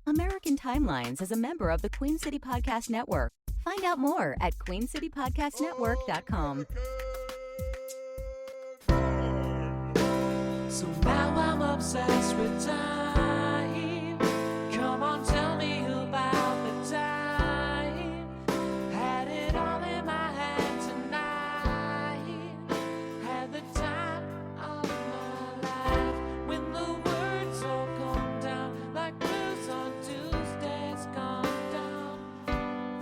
American Timelines is a member of the Queen City Podcast Network. Find out more at queencitypodcastnetwork.com. So now I'm obsessed with time. Come on, tell me about the time. Had it all in my hand tonight. Had the time of my life. When the words all come down like blues on Tuesdays come down.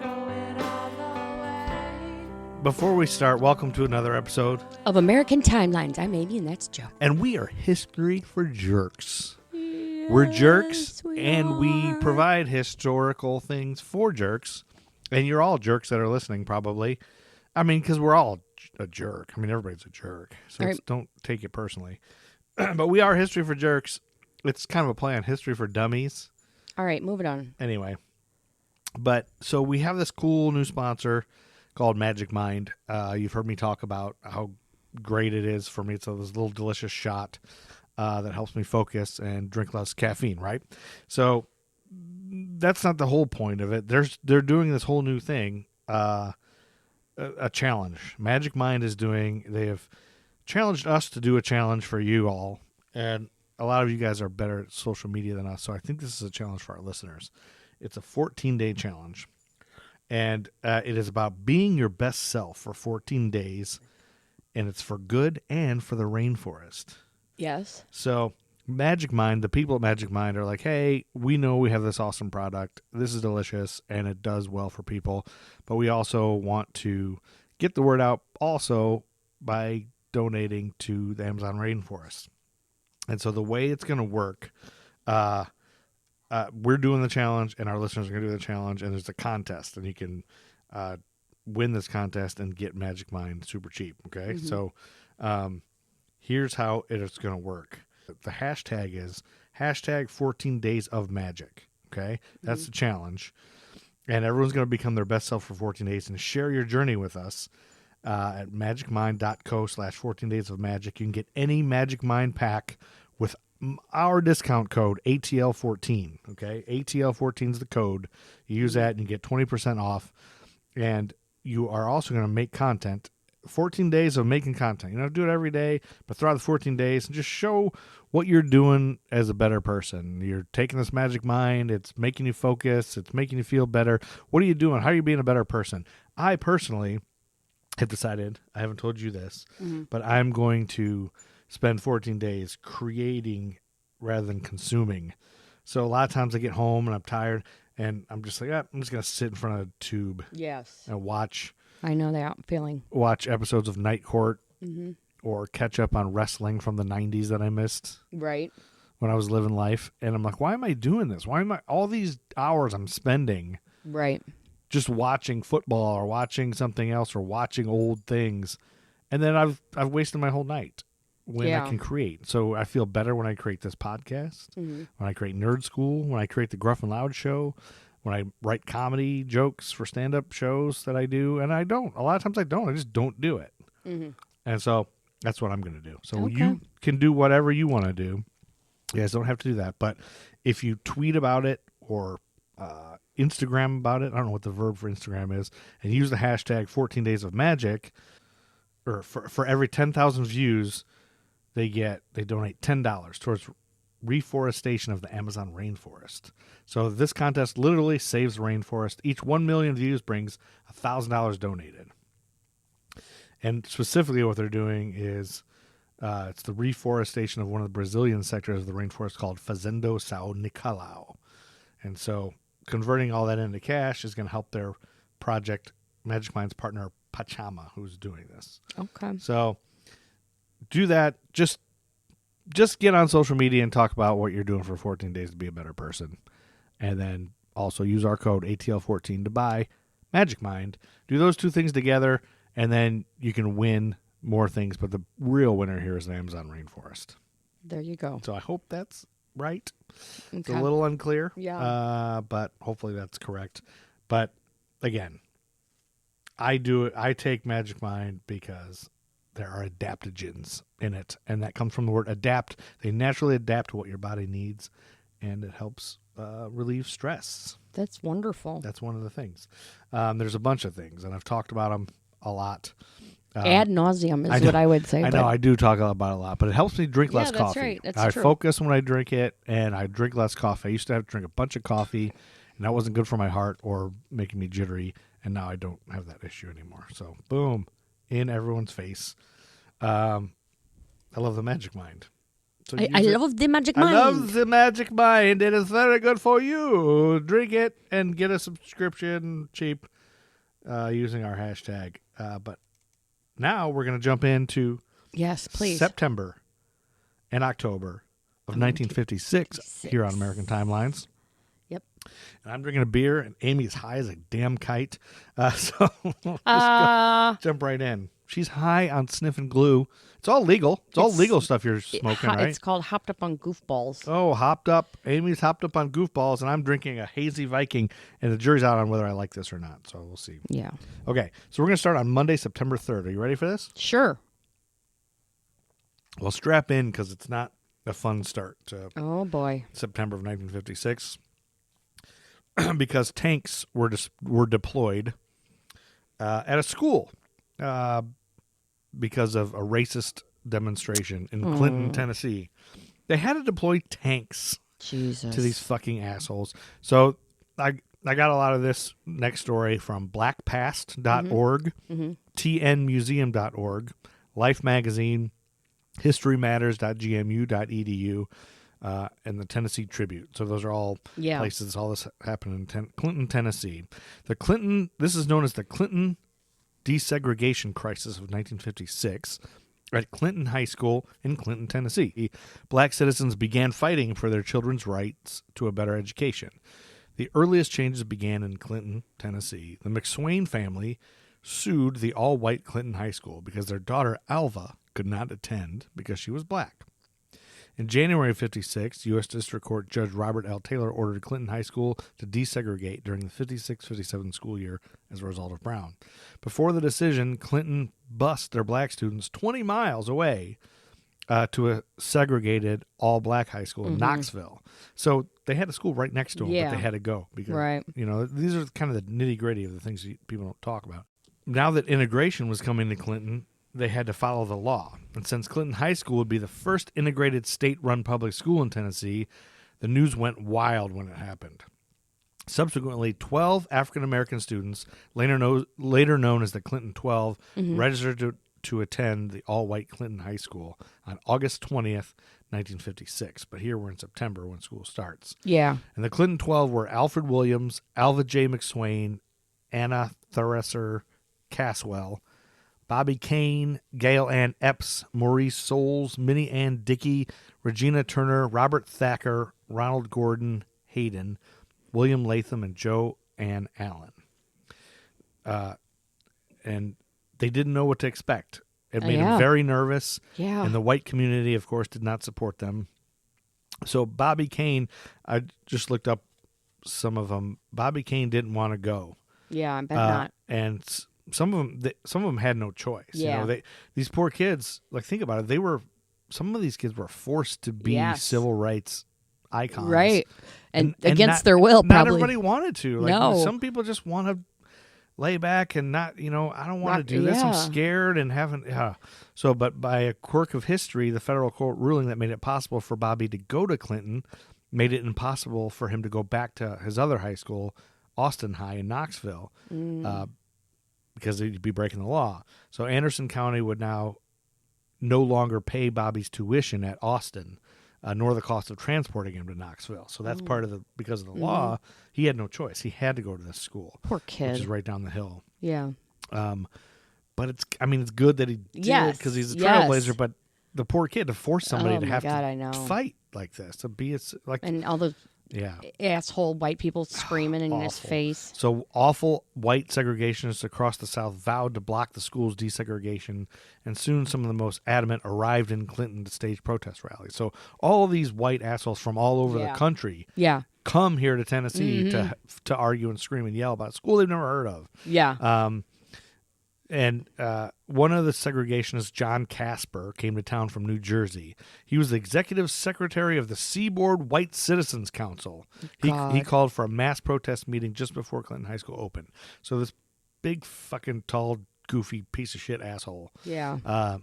Throw it all away. Before we start, welcome to another episode. Of American Timelines. I'm Amy, and that's Joe. And we are History for Jerks. We're jerks, and we provide historical things for jerks. And you're all jerks that are listening, probably. I mean, because we're all a jerk. I mean, everybody's a jerk. So Right. don't take it personally. But we are History for Jerks. It's kind of a play on History for Dummies. All right, moving on. Anyway. But, so we have this cool new sponsor called Magic Mind. You've heard me talk about how great it is for me. It's this little delicious shot that helps me focus and drink less caffeine, right? So that's not the whole point of it. They're doing this whole new thing, a challenge. Magic Mind is doing, they have challenged us to do a challenge for you all, and a lot of you guys are better at social media than us, so I think this is a challenge for our listeners. It's a 14-day challenge, and it is about being your best self for 14 days, and it's for good and for the rainforest. Yes. So Magic Mind, the people at Magic Mind are like, hey, we know we have this awesome product. This is delicious, and it does well for people. But we also want to get the word out also by donating to the Amazon rainforest. And so the way it's going to work, we're doing the challenge, and our listeners are going to do the challenge, and there's a contest, and you can win this contest and get Magic Mind super cheap, okay? Mm-hmm. So here's how it's going to work. The hashtag is hashtag 14 days of magic, okay? That's the challenge. And everyone's going to become their best self for 14 days and share your journey with us at magicmind.co/14 days of magic. You can get any Magic Mind pack with our discount code ATL14, okay? ATL14 is the code. You use that and you get 20% off. And you are also going to make content. 14 days of making content. You don't have to do it every day, but throughout the 14 days, and just show what you're doing as a better person. You're taking this Magic Mind. It's making you focus. It's making you feel better. What are you doing? How are you being a better person? I personally have decided, I haven't told you this, but I'm going to spend 14 days creating rather than consuming. So a lot of times I get home and I'm tired, and I'm just like, I'm just going to sit in front of a tube Yes. and watch I know that feeling. episodes of Night Court or catch up on wrestling from the 90s that I missed Right. when I was living life. And I'm like, why am I doing this? Why am I all these hours I'm spending Right. just watching football or watching something else or watching old things? And then I've wasted my whole night when I can create. So I feel better when I create this podcast, when I create Nerd School, when I create the Gruff and Loud show, when I write comedy jokes for stand-up shows that I do, and I don't. A lot of times I don't. I just don't do it. And so that's what I'm going to do. So you can do whatever you want to do. You guys don't have to do that. But if you tweet about it or Instagram about it, I don't know what the verb for Instagram is, and use the hashtag 14 days of magic, or for every 10,000 views, they donate $10 towards reforestation of the Amazon rainforest. So this contest literally saves the rainforest. Each 1 million views brings $1,000 donated. And specifically what they're doing is it's the reforestation of one of the Brazilian sectors of the rainforest called Fazenda São Nicolau. And so converting all that into cash is going to help their project, Magic Mind's partner, Pachama, who's doing this. Okay. So do that. Just get on social media and talk about what you're doing for 14 days to be a better person. And then also use our code ATL14 to buy Magic Mind. Do those two things together, and then you can win more things. But the real winner here is the Amazon rainforest. There you go. So I hope that's right. It's Okay. a little unclear. Yeah. But hopefully that's correct. But again, I take Magic Mind because there are adaptogens in it, and that comes from the word adapt. They naturally adapt to what your body needs, and it helps relieve stress. That's wonderful. That's one of the things. There's a bunch of things, and I've talked about them a lot. Ad nauseum is what I would say. I know I do talk about it a lot, but it helps me drink less that's coffee. right. That's I true. focus when I drink it, and I drink less coffee. I used to have to drink a bunch of coffee, and that wasn't good for my heart or making me jittery, and now I don't have that issue anymore. So, boom, in everyone's face. I love the Magic Mind. So I love the Magic Mind. I love the Magic Mind. It is very good for you. Drink it and get a subscription cheap using our hashtag. But now we're going to jump into Yes, please. September and October of 1956 here on American Timelines. Yep. And I'm drinking a beer, and Amy is high as a damn kite. So let's go. Jump right in. She's high on sniffing glue. It's all legal. It's all legal stuff you're smoking, right? It's called Hopped Up on Goofballs. Oh, hopped up. Amy's hopped up on goofballs, and I'm drinking a hazy Viking, and the jury's out on whether I like this or not, so we'll see. Yeah. Okay, so we're going to start on Monday, September 3rd. Are you ready for this? Sure. Well, strap in, because it's not a fun start to Oh, boy. September of 1956, because tanks were deployed at a school because of a racist demonstration in Clinton, Tennessee. They had to deploy tanks Jesus. to these fucking assholes. So I got a lot of this next story from blackpast.org, tnmuseum.org, Life Magazine, historymatters.gmu.edu, and the Tennessee Tribute. So those are all places. All this happened in Clinton, Tennessee. This is known as the Clinton desegregation crisis of 1956 at Clinton High School in Clinton, Tennessee. Black citizens began fighting for their children's rights to a better education. The earliest changes began in Clinton, Tennessee. The McSwain family sued the all-white Clinton High School because their daughter Alva could not attend because she was black. In January of 56, U.S. District Court Judge Robert L. Taylor ordered Clinton High School to desegregate during the 56-57 school year as a result of Brown. Before the decision, Clinton bused their black students 20 miles away to a segregated all-black high school in Knoxville. So they had a school right next to them, but they had to go. Because, these are kind of the nitty-gritty of the things people don't talk about. Now that integration was coming to Clinton, they had to follow the law. And since Clinton High School would be the first integrated state-run public school in Tennessee, the news went wild when it happened. Subsequently, 12 African-American students, later known as the Clinton 12, registered to attend the all-white Clinton High School on August 20th, 1956. But here we're in September when school starts. Yeah. And the Clinton 12 were Alfred Williams, Alva J. McSwain, Anna Thresser Caswell, Bobby Kane, Gail Ann Epps, Maurice Souls, Minnie Ann Dickey, Regina Turner, Robert Thacker, Ronald Gordon Hayden, William Latham, and Joe Ann Allen. And they didn't know what to expect. It made them very nervous. Yeah. And the white community, of course, did not support them. So Bobby Kane, I just looked up some of them. Bobby Kane didn't want to go. Yeah, I bet not. And some of them had no choice. Yeah. These poor kids, like, think about it. Some of these kids were forced to be civil rights icons. Right. And against their will, probably. Not everybody wanted to. Like, no. Some people just want to lay back and not, I don't want to do this. I'm scared and haven't. So, but by a quirk of history, the federal court ruling that made it possible for Bobby to go to Clinton made it impossible for him to go back to his other high school, Austin High in Knoxville, because he'd be breaking the law. So Anderson County would now no longer pay Bobby's tuition at Austin, nor the cost of transporting him to Knoxville. So that's part of because of the law, he had no choice. He had to go to this school. Poor kid. Which is right down the hill. Yeah. But it's good that he did because he's a trailblazer, but the poor kid, to force somebody to have to fight like this, to be like, and all the asshole white people screaming in his face. So awful white segregationists across the South vowed to block the school's desegregation, and soon some of the most adamant arrived in Clinton to stage protest rallies. So all of these white assholes from all over the country come here to Tennessee to argue and scream and yell about a school they've never heard of. Yeah. And one of the segregationists, John Casper, came to town from New Jersey. He was the executive secretary of the Seaboard White Citizens Council. He called for a mass protest meeting just before Clinton High School opened. So this big fucking tall, goofy piece of shit asshole. Yeah.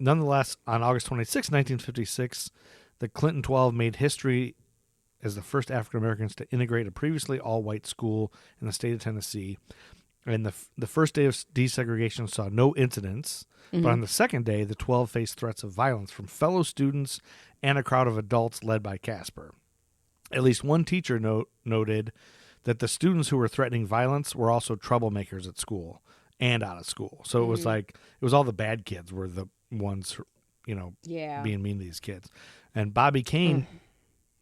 Nonetheless, on August 26, 1956, the Clinton 12 made history as the first African Americans to integrate a previously all-white school in the state of Tennessee. And the first day of desegregation saw no incidents, but on the second day, the 12 faced threats of violence from fellow students and a crowd of adults led by Casper. At least one teacher noted that the students who were threatening violence were also troublemakers at school and out of school. So it was like, it was all the bad kids were the ones, being mean to these kids. And Bobby Kane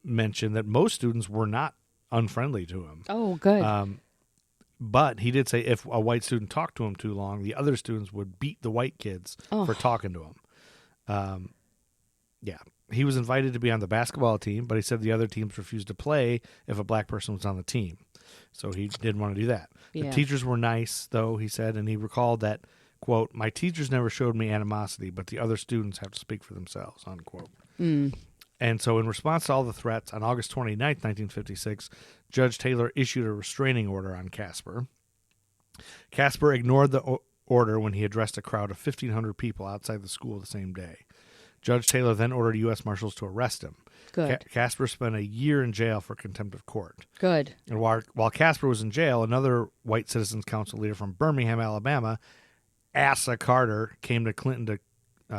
mentioned that most students were not unfriendly to him. Oh, good. But he did say if a white student talked to him too long, the other students would beat the white kids for talking to him. He was invited to be on the basketball team, but he said the other teams refused to play if a black person was on the team. So he didn't want to do that. The teachers were nice, though, he said, and he recalled that, quote, "My teachers never showed me animosity, but the other students have to speak for themselves," unquote. And so in response to all the threats, on August 29th, 1956, Judge Taylor issued a restraining order on Casper. Casper ignored the order when he addressed a crowd of 1,500 people outside the school the same day. Judge Taylor then ordered U.S. Marshals to arrest him. Good. Casper spent a year in jail for contempt of court. Good. And while Casper was in jail, another white Citizens Council leader from Birmingham, Alabama, Asa Carter, came to Clinton to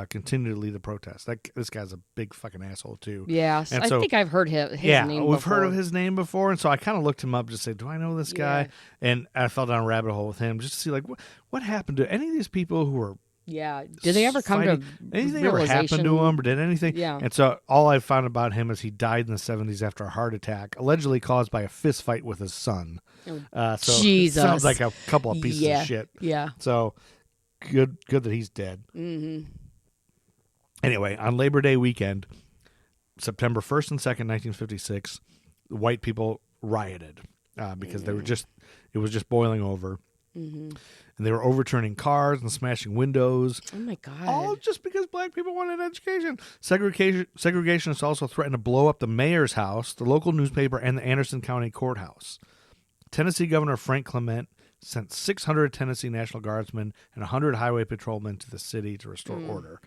continue to lead the protest. This guy's a big fucking asshole too. Yeah, and I think I've heard his name before. We've heard of his name before, and so I kind of looked him up to say, do I know this guy? And I fell down a rabbit hole with him just to see like what happened to any of these people who were did they ever come fighting, to anything ever happened to him or did anything? Yeah. And so all I found about him is he died in the 70s after a heart attack, allegedly caused by a fist fight with his son. So Jesus. Sounds like a couple of pieces of shit. Yeah. So good that he's dead. Mm-hmm. Anyway, on Labor Day weekend, September 1st and 2nd, 1956, white people rioted because it was just boiling over. And they were overturning cars and smashing windows. Oh, my God. All just because black people wanted education. Segregationists also threatened to blow up the mayor's house, the local newspaper, and the Anderson County Courthouse. Tennessee Governor Frank Clement sent 600 Tennessee National Guardsmen and 100 highway patrolmen to the city to restore order.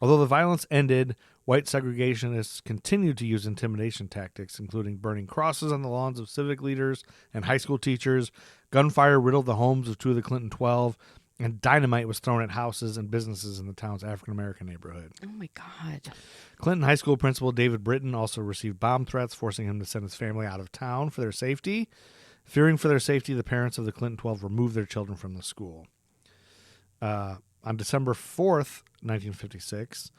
Although the violence ended, white segregationists continued to use intimidation tactics, including burning crosses on the lawns of civic leaders and high school teachers. Gunfire riddled the homes of two of the Clinton 12, and dynamite was thrown at houses and businesses in the town's African-American neighborhood. Oh, my God. Clinton High School principal David Britton also received bomb threats, forcing him to send his family out of town for their safety. Fearing for their safety, the parents of the Clinton 12 removed their children from the school. On December 4th, 1956,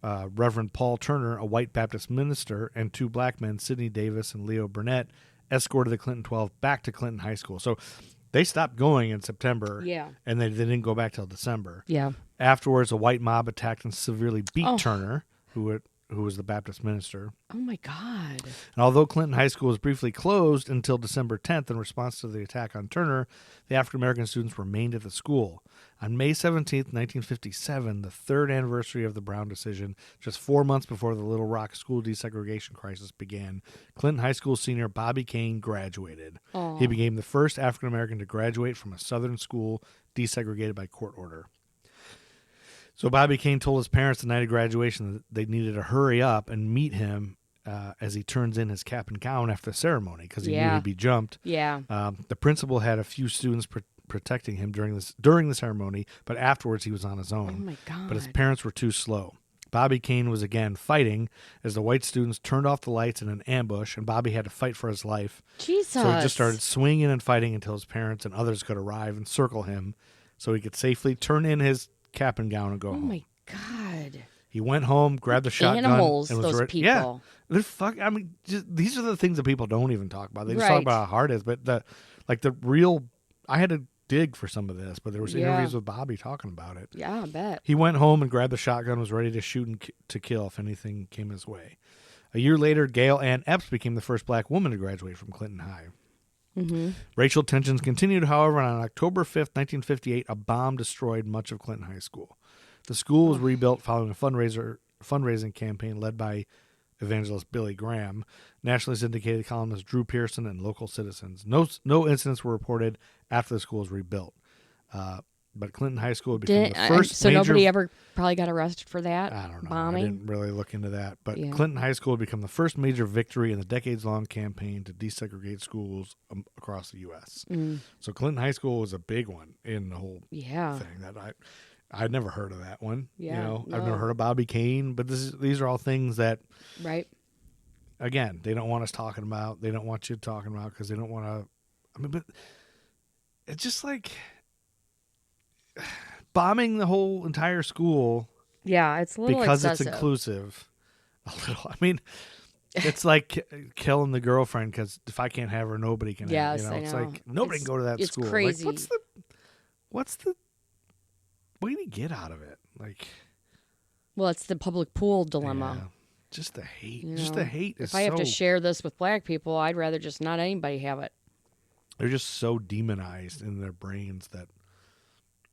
Reverend Paul Turner, a white Baptist minister, and two black men, Sidney Davis and Leo Burnett, escorted the Clinton 12 back to Clinton High School. So they stopped going in September, and they didn't go back till December. Yeah. Afterwards, a white mob attacked and severely beat Turner, who was the Baptist minister. Oh, my God. And although Clinton High School was briefly closed until December 10th in response to the attack on Turner, the African-American students remained at the school. On May 17th, 1957, the third anniversary of the Brown decision, just 4 months before the Little Rock school desegregation crisis began, Clinton High School senior Bobby Kane graduated. He became the first African-American to graduate from a Southern school desegregated by court order. So Bobby Kane told his parents the night of graduation that they needed to hurry up and meet him as he turns in his cap and gown after the ceremony because he knew he'd be jumped. Yeah. The principal had a few students protecting him during the ceremony, but afterwards he was on his own. Oh, my God. But his parents were too slow. Bobby Kane was again fighting as the white students turned off the lights in an ambush, and Bobby had to fight for his life. Jesus. So he just started swinging and fighting until his parents and others could arrive and circle him so he could safely turn in his cap and gown and go home. Oh, my God. He went home, grabbed the shotgun. Animals, and was those ready. people. Yeah. I mean, these are the things that people don't even talk about. They just talk about how hard it is. But the real, I had to dig for some of this, but there was interviews with Bobby talking about it. Yeah, I bet. He went home and grabbed the shotgun, was ready to shoot and to kill if anything came his way. A year later, Gail Ann Epps became the first black woman to graduate from Clinton High. Mm-hmm. Racial tensions continued, however, and on October 5th, 1958, a bomb destroyed much of Clinton High School. The school was rebuilt following a fundraising campaign led by evangelist Billy Graham, nationally syndicated columnist Drew Pearson, and local citizens. No incidents were reported after the school was rebuilt. But Clinton High School would become the first so major... nobody ever probably got arrested for that? I don't know. Bombing? I didn't really look into that. But Yeah. Clinton High School would become the first major victory in the decades-long campaign to desegregate schools across the U.S. So Clinton High School was a big one in the whole thing. That I'd never heard of that one. Yeah, I've never heard of Bobby Kane. But these are all things that, right? again, they don't want us talking about. They don't want you talking about because they don't want to. I mean, but it's just like bombing the whole entire school. Yeah, it's a little because excessive. it's inclusive. A little. I mean, it's like killing the girlfriend because if I can't have her, nobody can. Yes, have her, I It's know. like nobody can go to that it's school. Crazy. Like, what do you get out of it? Like, well, it's the public pool dilemma. yeah, just the hate. You Just know, the hate is if I have to so- share this with black people, I'd rather just not anybody have it. They're just so demonized in their brains that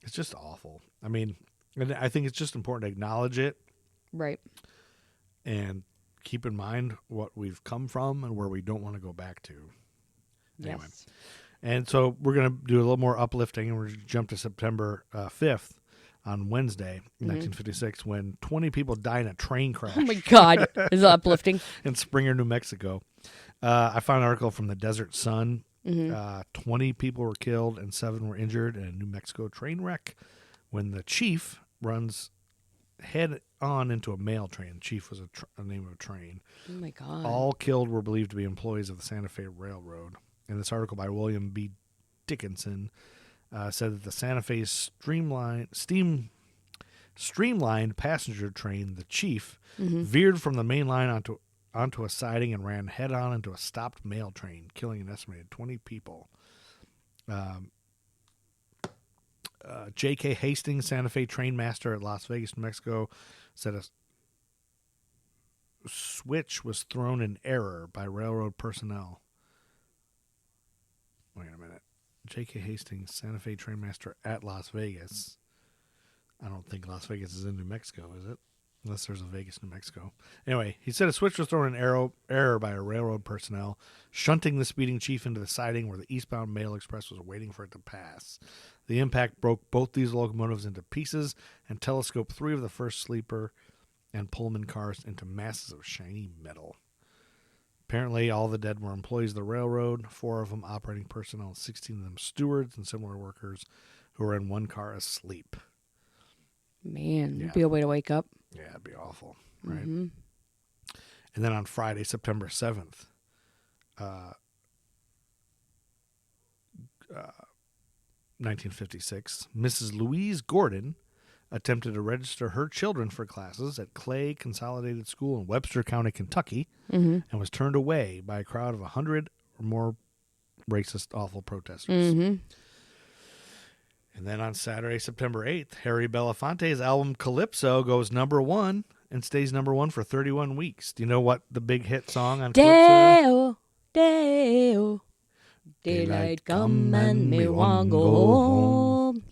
it's just awful. I mean, and I think it's just important to acknowledge it. Right. And keep in mind what we've come from and where we don't want to go back to. Anyway. Yes. And so we're going to do a little more uplifting, and we're going to jump to September 5th on Wednesday, 1956, when 20 people died in a train crash. Oh, my God. Is it uplifting? in Springer, New Mexico. I found an article from the Desert Sun. 20 people were killed and 7 were injured in a New Mexico train wreck when the chief runs head on into a mail train. Chief was a name of a train. Oh, my God. All killed were believed to be employees of the Santa Fe Railroad. And this article by William B. Dickinson said that the Santa Fe streamlined passenger train, the Chief, veered from the main line onto a siding and ran head-on into a stopped mail train, killing an estimated 20 people. J.K. Hastings, Santa Fe train master at Las Vegas, New Mexico, said a switch was thrown in error by railroad personnel. Wait a minute. J.K. Hastings, Santa Fe train master at Las Vegas. I don't think Las Vegas is in New Mexico, is it? Unless there's a Vegas, New Mexico. Anyway, he said a switch was thrown in error by a railroad personnel, shunting the speeding chief into the siding where the eastbound mail express was waiting for it to pass. The impact broke both these locomotives into pieces and telescoped 3 of the first sleeper and Pullman cars into masses of shiny metal. Apparently, all the dead were employees of the railroad, 4 of them operating personnel, 16 of them stewards and similar workers who were in one car asleep. Man, it'd be a way to wake up. Yeah, it'd be awful, right? And then on Friday, September 7th, 1956, Mrs. Louise Gordon attempted to register her children for classes at Clay Consolidated School in Webster County, Kentucky, and was turned away by a crowd of 100 or more racist, awful protesters. And then on Saturday, September 8th, Harry Belafonte's album Calypso goes #1 and stays #1 for 31 weeks. Do you know what the big hit song on Calypso is? Dale, daylight come and me want go home.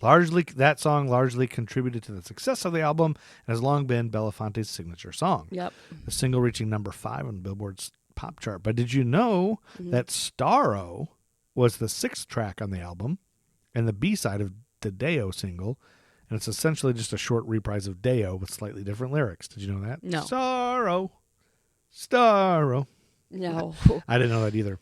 That song largely contributed to the success of the album and has long been Belafonte's signature song. Yep. The single reaching #5 on Billboard's pop chart. But did you know that Starro was the 6th track on the album and the B-side of the Deo single, and it's essentially just a short reprise of Deo with slightly different lyrics. Did you know that? No. Starro. No. I didn't know that either.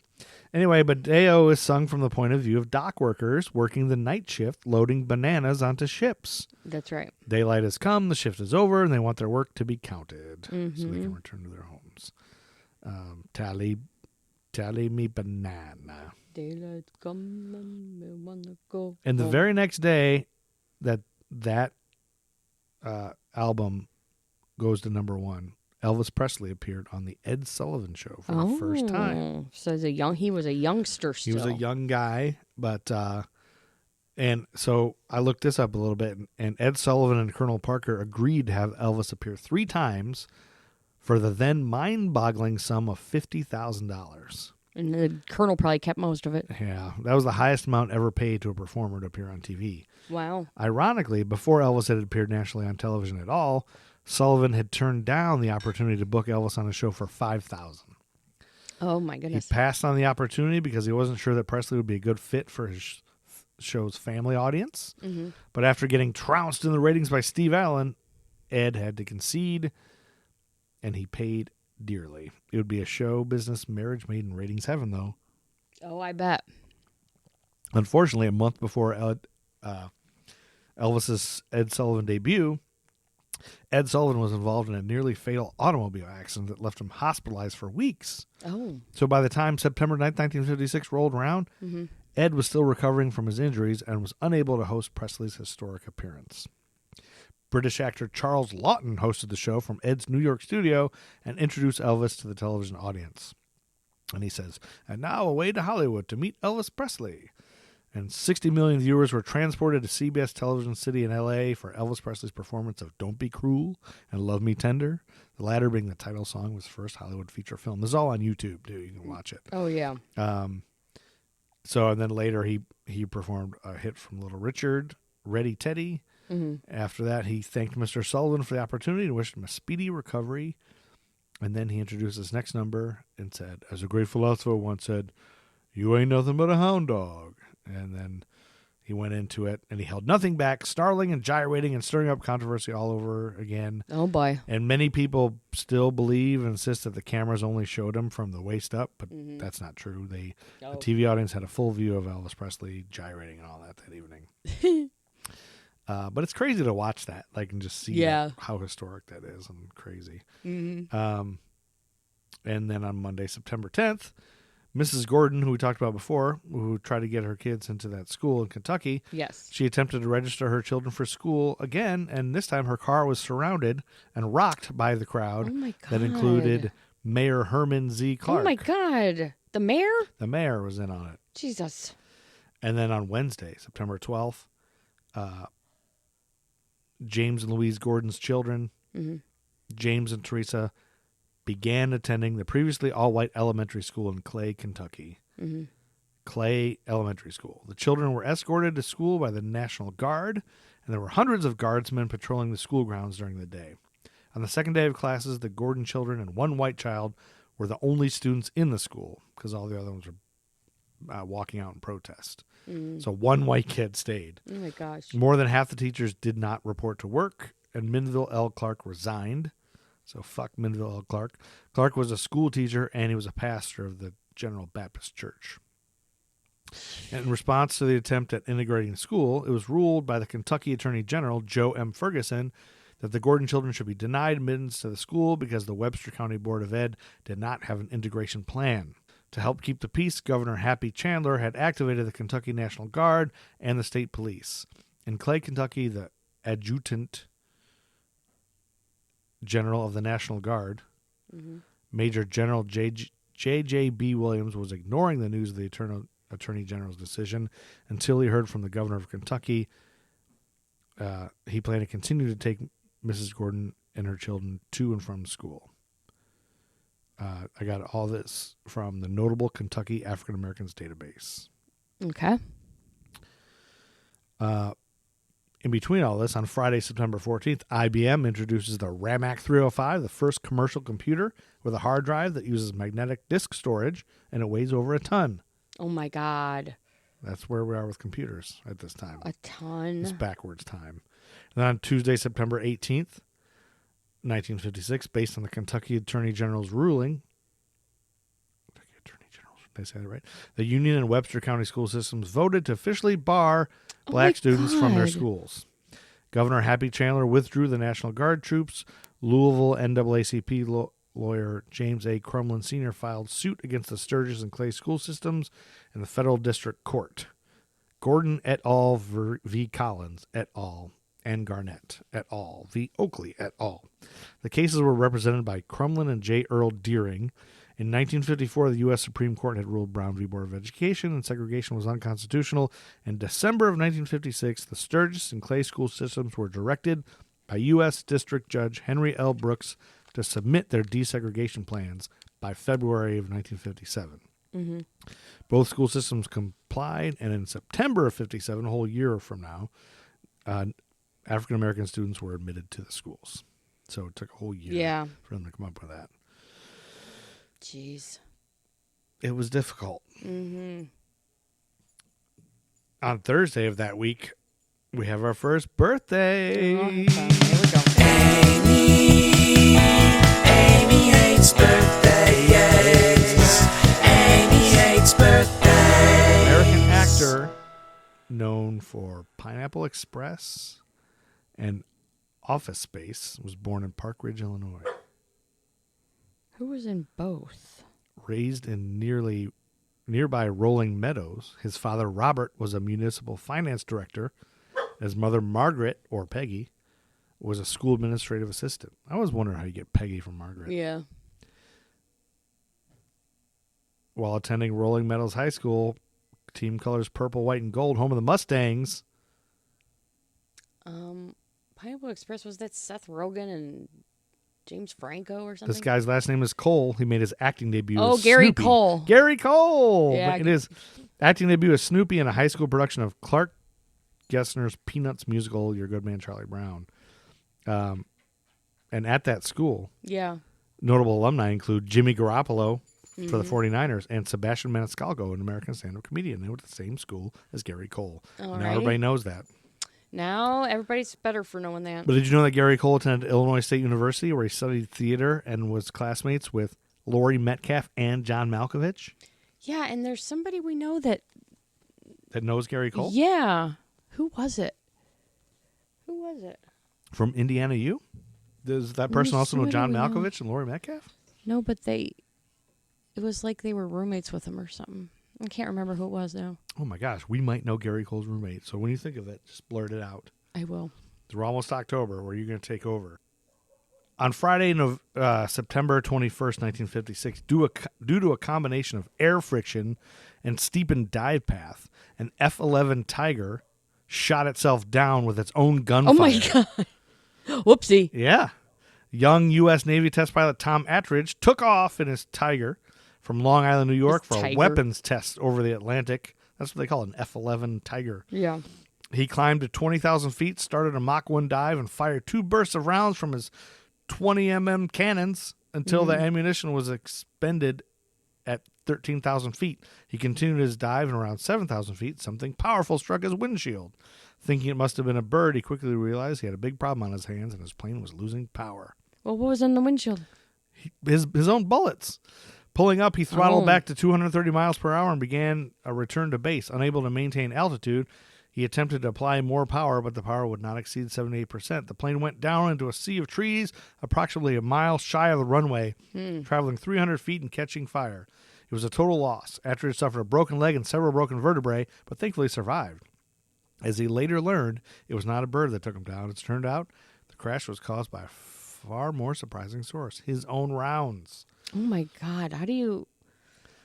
Anyway, but Deo is sung from the point of view of dock workers working the night shift loading bananas onto ships. That's right. Daylight has come, the shift is over, and they want their work to be counted so they can return to their homes. Tally me banana. Daylight come and me wanna go And the home. very next day that album goes to #1, Elvis Presley appeared on the Ed Sullivan Show for the first time. So he was a youngster still. He was a young guy, but and so I looked this up a little bit, and Ed Sullivan and Colonel Parker agreed to have Elvis appear 3 times for the then mind-boggling sum of $50,000. And the Colonel probably kept most of it. Yeah, that was the highest amount ever paid to a performer to appear on TV. Wow. Ironically, before Elvis had appeared nationally on television at all, Sullivan had turned down the opportunity to book Elvis on a show for $5,000. Oh, my He goodness. passed on the opportunity because he wasn't sure that Presley would be a good fit for his show's family audience. Mm-hmm. But after getting trounced in the ratings by Steve Allen, Ed had to concede, and he paid dearly. It would be a show business marriage made in ratings heaven, though. Oh, I bet. Unfortunately, a month before Elvis's Ed Sullivan debut, Ed Sullivan was involved in a nearly fatal automobile accident that left him hospitalized for weeks. Oh. So by the time September 9th, 1956 rolled around, Ed was still recovering from his injuries and was unable to host Presley's historic appearance. British actor Charles Laughton hosted the show from Ed's New York studio and introduced Elvis to the television audience. And he says, "And now away to Hollywood to meet Elvis Presley." And 60 million viewers were transported to CBS Television City in L.A. for Elvis Presley's performance of Don't Be Cruel and Love Me Tender, the latter being the title song of his first Hollywood feature film. This is all on YouTube, too. You can watch it. Oh, yeah. And then later he performed a hit from Little Richard, Ready Teddy. Mm-hmm. After that, he thanked Mr. Sullivan for the opportunity and wished him a speedy recovery. And then he introduced his next number and said, as a great philosopher once said, "You ain't nothing but a hound dog." And then he went into it, and he held nothing back, snarling and gyrating and stirring up controversy all over again. Oh, boy. And many people still believe and insist that the cameras only showed him from the waist up, but that's not true. The TV audience had a full view of Elvis Presley gyrating and all that evening. But it's crazy to watch that, like, and just see how historic that is and crazy. Mm-hmm. And then on Monday, September 10th, Mrs. Gordon, who we talked about before, who tried to get her kids into that school in Kentucky, yes, she attempted to register her children for school again, and this time her car was surrounded and rocked by the crowd. Oh my God. That included Mayor Herman Z. Clark. Oh, my God. The mayor? The mayor was in on it. Jesus. And then on Wednesday, September 12th, James and Louise Gordon's children, James and Teresa, began attending the previously all-white elementary school in Clay, Kentucky. Mm-hmm. Clay Elementary School. The children were escorted to school by the National Guard, and there were hundreds of guardsmen patrolling the school grounds during the day. On the second day of classes, the Gordon children and one white child were the only students in the school because all the other ones were walking out in protest. So one white kid stayed. Oh, my gosh. More than half the teachers did not report to work, and Minville L. Clark resigned. So fuck Minville L. Clark. Clark was a school teacher, and he was a pastor of the General Baptist Church. And in response to the attempt at integrating the school, it was ruled by the Kentucky Attorney General, Joe M. Ferguson, that the Gordon children should be denied admittance to the school because the Webster County Board of Ed did not have an integration plan. To help keep the peace, Governor Happy Chandler had activated the Kentucky National Guard and the state police. In Clay, Kentucky, the adjutant general of the National Guard, Major General J.J.B. Williams, was ignoring the news of the Attorney General's decision until he heard from the governor of Kentucky. He planned to continue to take Mrs. Gordon and her children to and from school. I got all this from the Notable Kentucky African Americans database. Okay. In between all this, on Friday, September 14th, IBM introduces the RAMAC 305, the first commercial computer with a hard drive that uses magnetic disk storage, and it weighs over a ton. Oh, my God. That's where we are with computers at this time. A ton. It's backwards time. And then on Tuesday, September 18th, 1956, based on the Kentucky Attorney General's ruling, did I say that right? The Union and Webster County school systems voted to officially bar black students from their schools. Governor Happy Chandler withdrew the National Guard troops. Louisville NAACP lawyer James A. Crumlin Sr. filed suit against the Sturgis and Clay school systems in the federal district court. Gordon et al. V. Collins et al. And Garnett et al. V. Oakley et al. The cases were represented by Crumlin and J. Earl Deering. In 1954, the U.S. Supreme Court had ruled Brown v. Board of Education and segregation was unconstitutional. In December of 1956, the Sturgis and Clay school systems were directed by U.S. District Judge Henry L. Brooks to submit their desegregation plans by February of 1957. Mm-hmm. Both school systems complied, and in September of 57, a whole year from now, African-American students were admitted to the schools. So it took a whole year for them to come up with that. Jeez. It was difficult. Mm-hmm. On Thursday of that week, we have our first birthday. Oh, here we go. Amy hates birthdays. Amy hates birthdays. American actor known for Pineapple Express and Office Space was born in Park Ridge, Illinois. Who was in both? Raised in nearby Rolling Meadows, his father Robert was a municipal finance director. His mother Margaret, or Peggy, was a school administrative assistant. I always wondered how you get Peggy from Margaret. Yeah. While attending Rolling Meadows High School, team colors purple, white, and gold, home of the Mustangs. Pineapple Express, was that Seth Rogen and James Franco or something? This guy's last name is Cole. He made his acting debut Oh, as Gary Snoopy. Cole. Gary Cole! Yeah. It is acting debut as Snoopy in a high school production of Clark Gessner's Peanuts musical, Your Good Man, Charlie Brown. And at that school, notable alumni include Jimmy Garoppolo for the 49ers and Sebastian Maniscalco, an American stand-up comedian. They went to the same school as Gary Cole. All now right. everybody knows that. Now everybody's better for knowing that. But did you know that Gary Cole attended Illinois State University, where he studied theater and was classmates with Laurie Metcalf and John Malkovich? Yeah, and there's somebody we know that knows Gary Cole? Yeah. Who was it? From Indiana U? Does that person also know John Malkovich and Laurie Metcalf? No, but it was like they were roommates with him or something. I can't remember who it was, though. Oh, my gosh. We might know Gary Cole's roommate. So when you think of it, just blurt it out. I will. We're almost October. Where are you going to take over? On Friday, September 21st, 1956, due to a combination of air friction and steepened dive path, an F-11 Tiger shot itself down with its own gunfire. Oh, my God. Whoopsie. Yeah. Young U.S. Navy test pilot Tom Attridge took off in his Tiger from Long Island, New York for a weapons test over the Atlantic. That's what they call an F-11 Tiger. Yeah. He climbed to 20,000 feet, started a Mach 1 dive, and fired 2 bursts of rounds from his 20 cannons until the ammunition was expended at 13,000 feet. He continued his dive, and around 7,000 feet, something powerful struck his windshield. Thinking it must have been a bird, he quickly realized he had a big problem on his hands, and his plane was losing power. Well, what was in the windshield? His own bullets. Pulling up, he throttled back to 230 miles per hour and began a return to base. Unable to maintain altitude, he attempted to apply more power, but the power would not exceed 78%. The plane went down into a sea of trees approximately a mile shy of the runway, traveling 300 feet and catching fire. It was a total loss. Attridge suffered a broken leg and several broken vertebrae, but thankfully survived. As he later learned, it was not a bird that took him down. It's turned out the crash was caused by a far more surprising source, his own rounds. Oh, my God. How do you...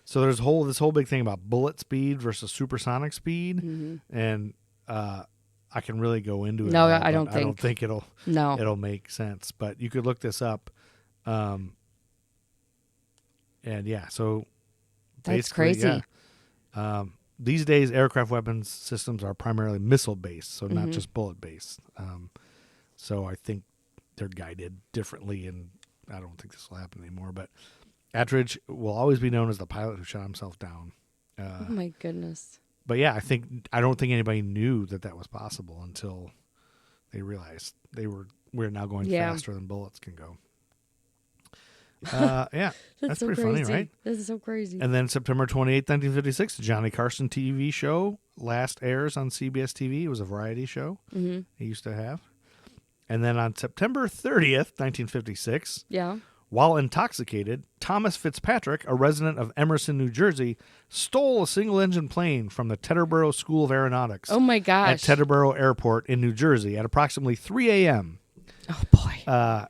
So there's this whole big thing about bullet speed versus supersonic speed, and I can really go into it. No, now, I don't think it'll make sense. But you could look this up, and yeah. So that's crazy. Yeah. These days, aircraft weapons systems are primarily missile based, so not just bullet based. So I think they're guided differently, and I don't think this will happen anymore. But Attridge will always be known as the pilot who shot himself down. Oh my goodness! But yeah, I don't think anybody knew that was possible until they realized we're now going faster than bullets can go. Yeah, that's so pretty crazy. funny, right? This is so crazy. And then September 28th, 1956, the Johnny Carson TV show last airs on CBS TV. It was a variety show he used to have. And then on September 30th, 1956, while intoxicated, Thomas Fitzpatrick, a resident of Emerson, New Jersey, stole a single-engine plane from the Teterboro School of Aeronautics. Oh, my gosh. At Teterboro Airport in New Jersey at approximately 3 a.m. Oh, boy.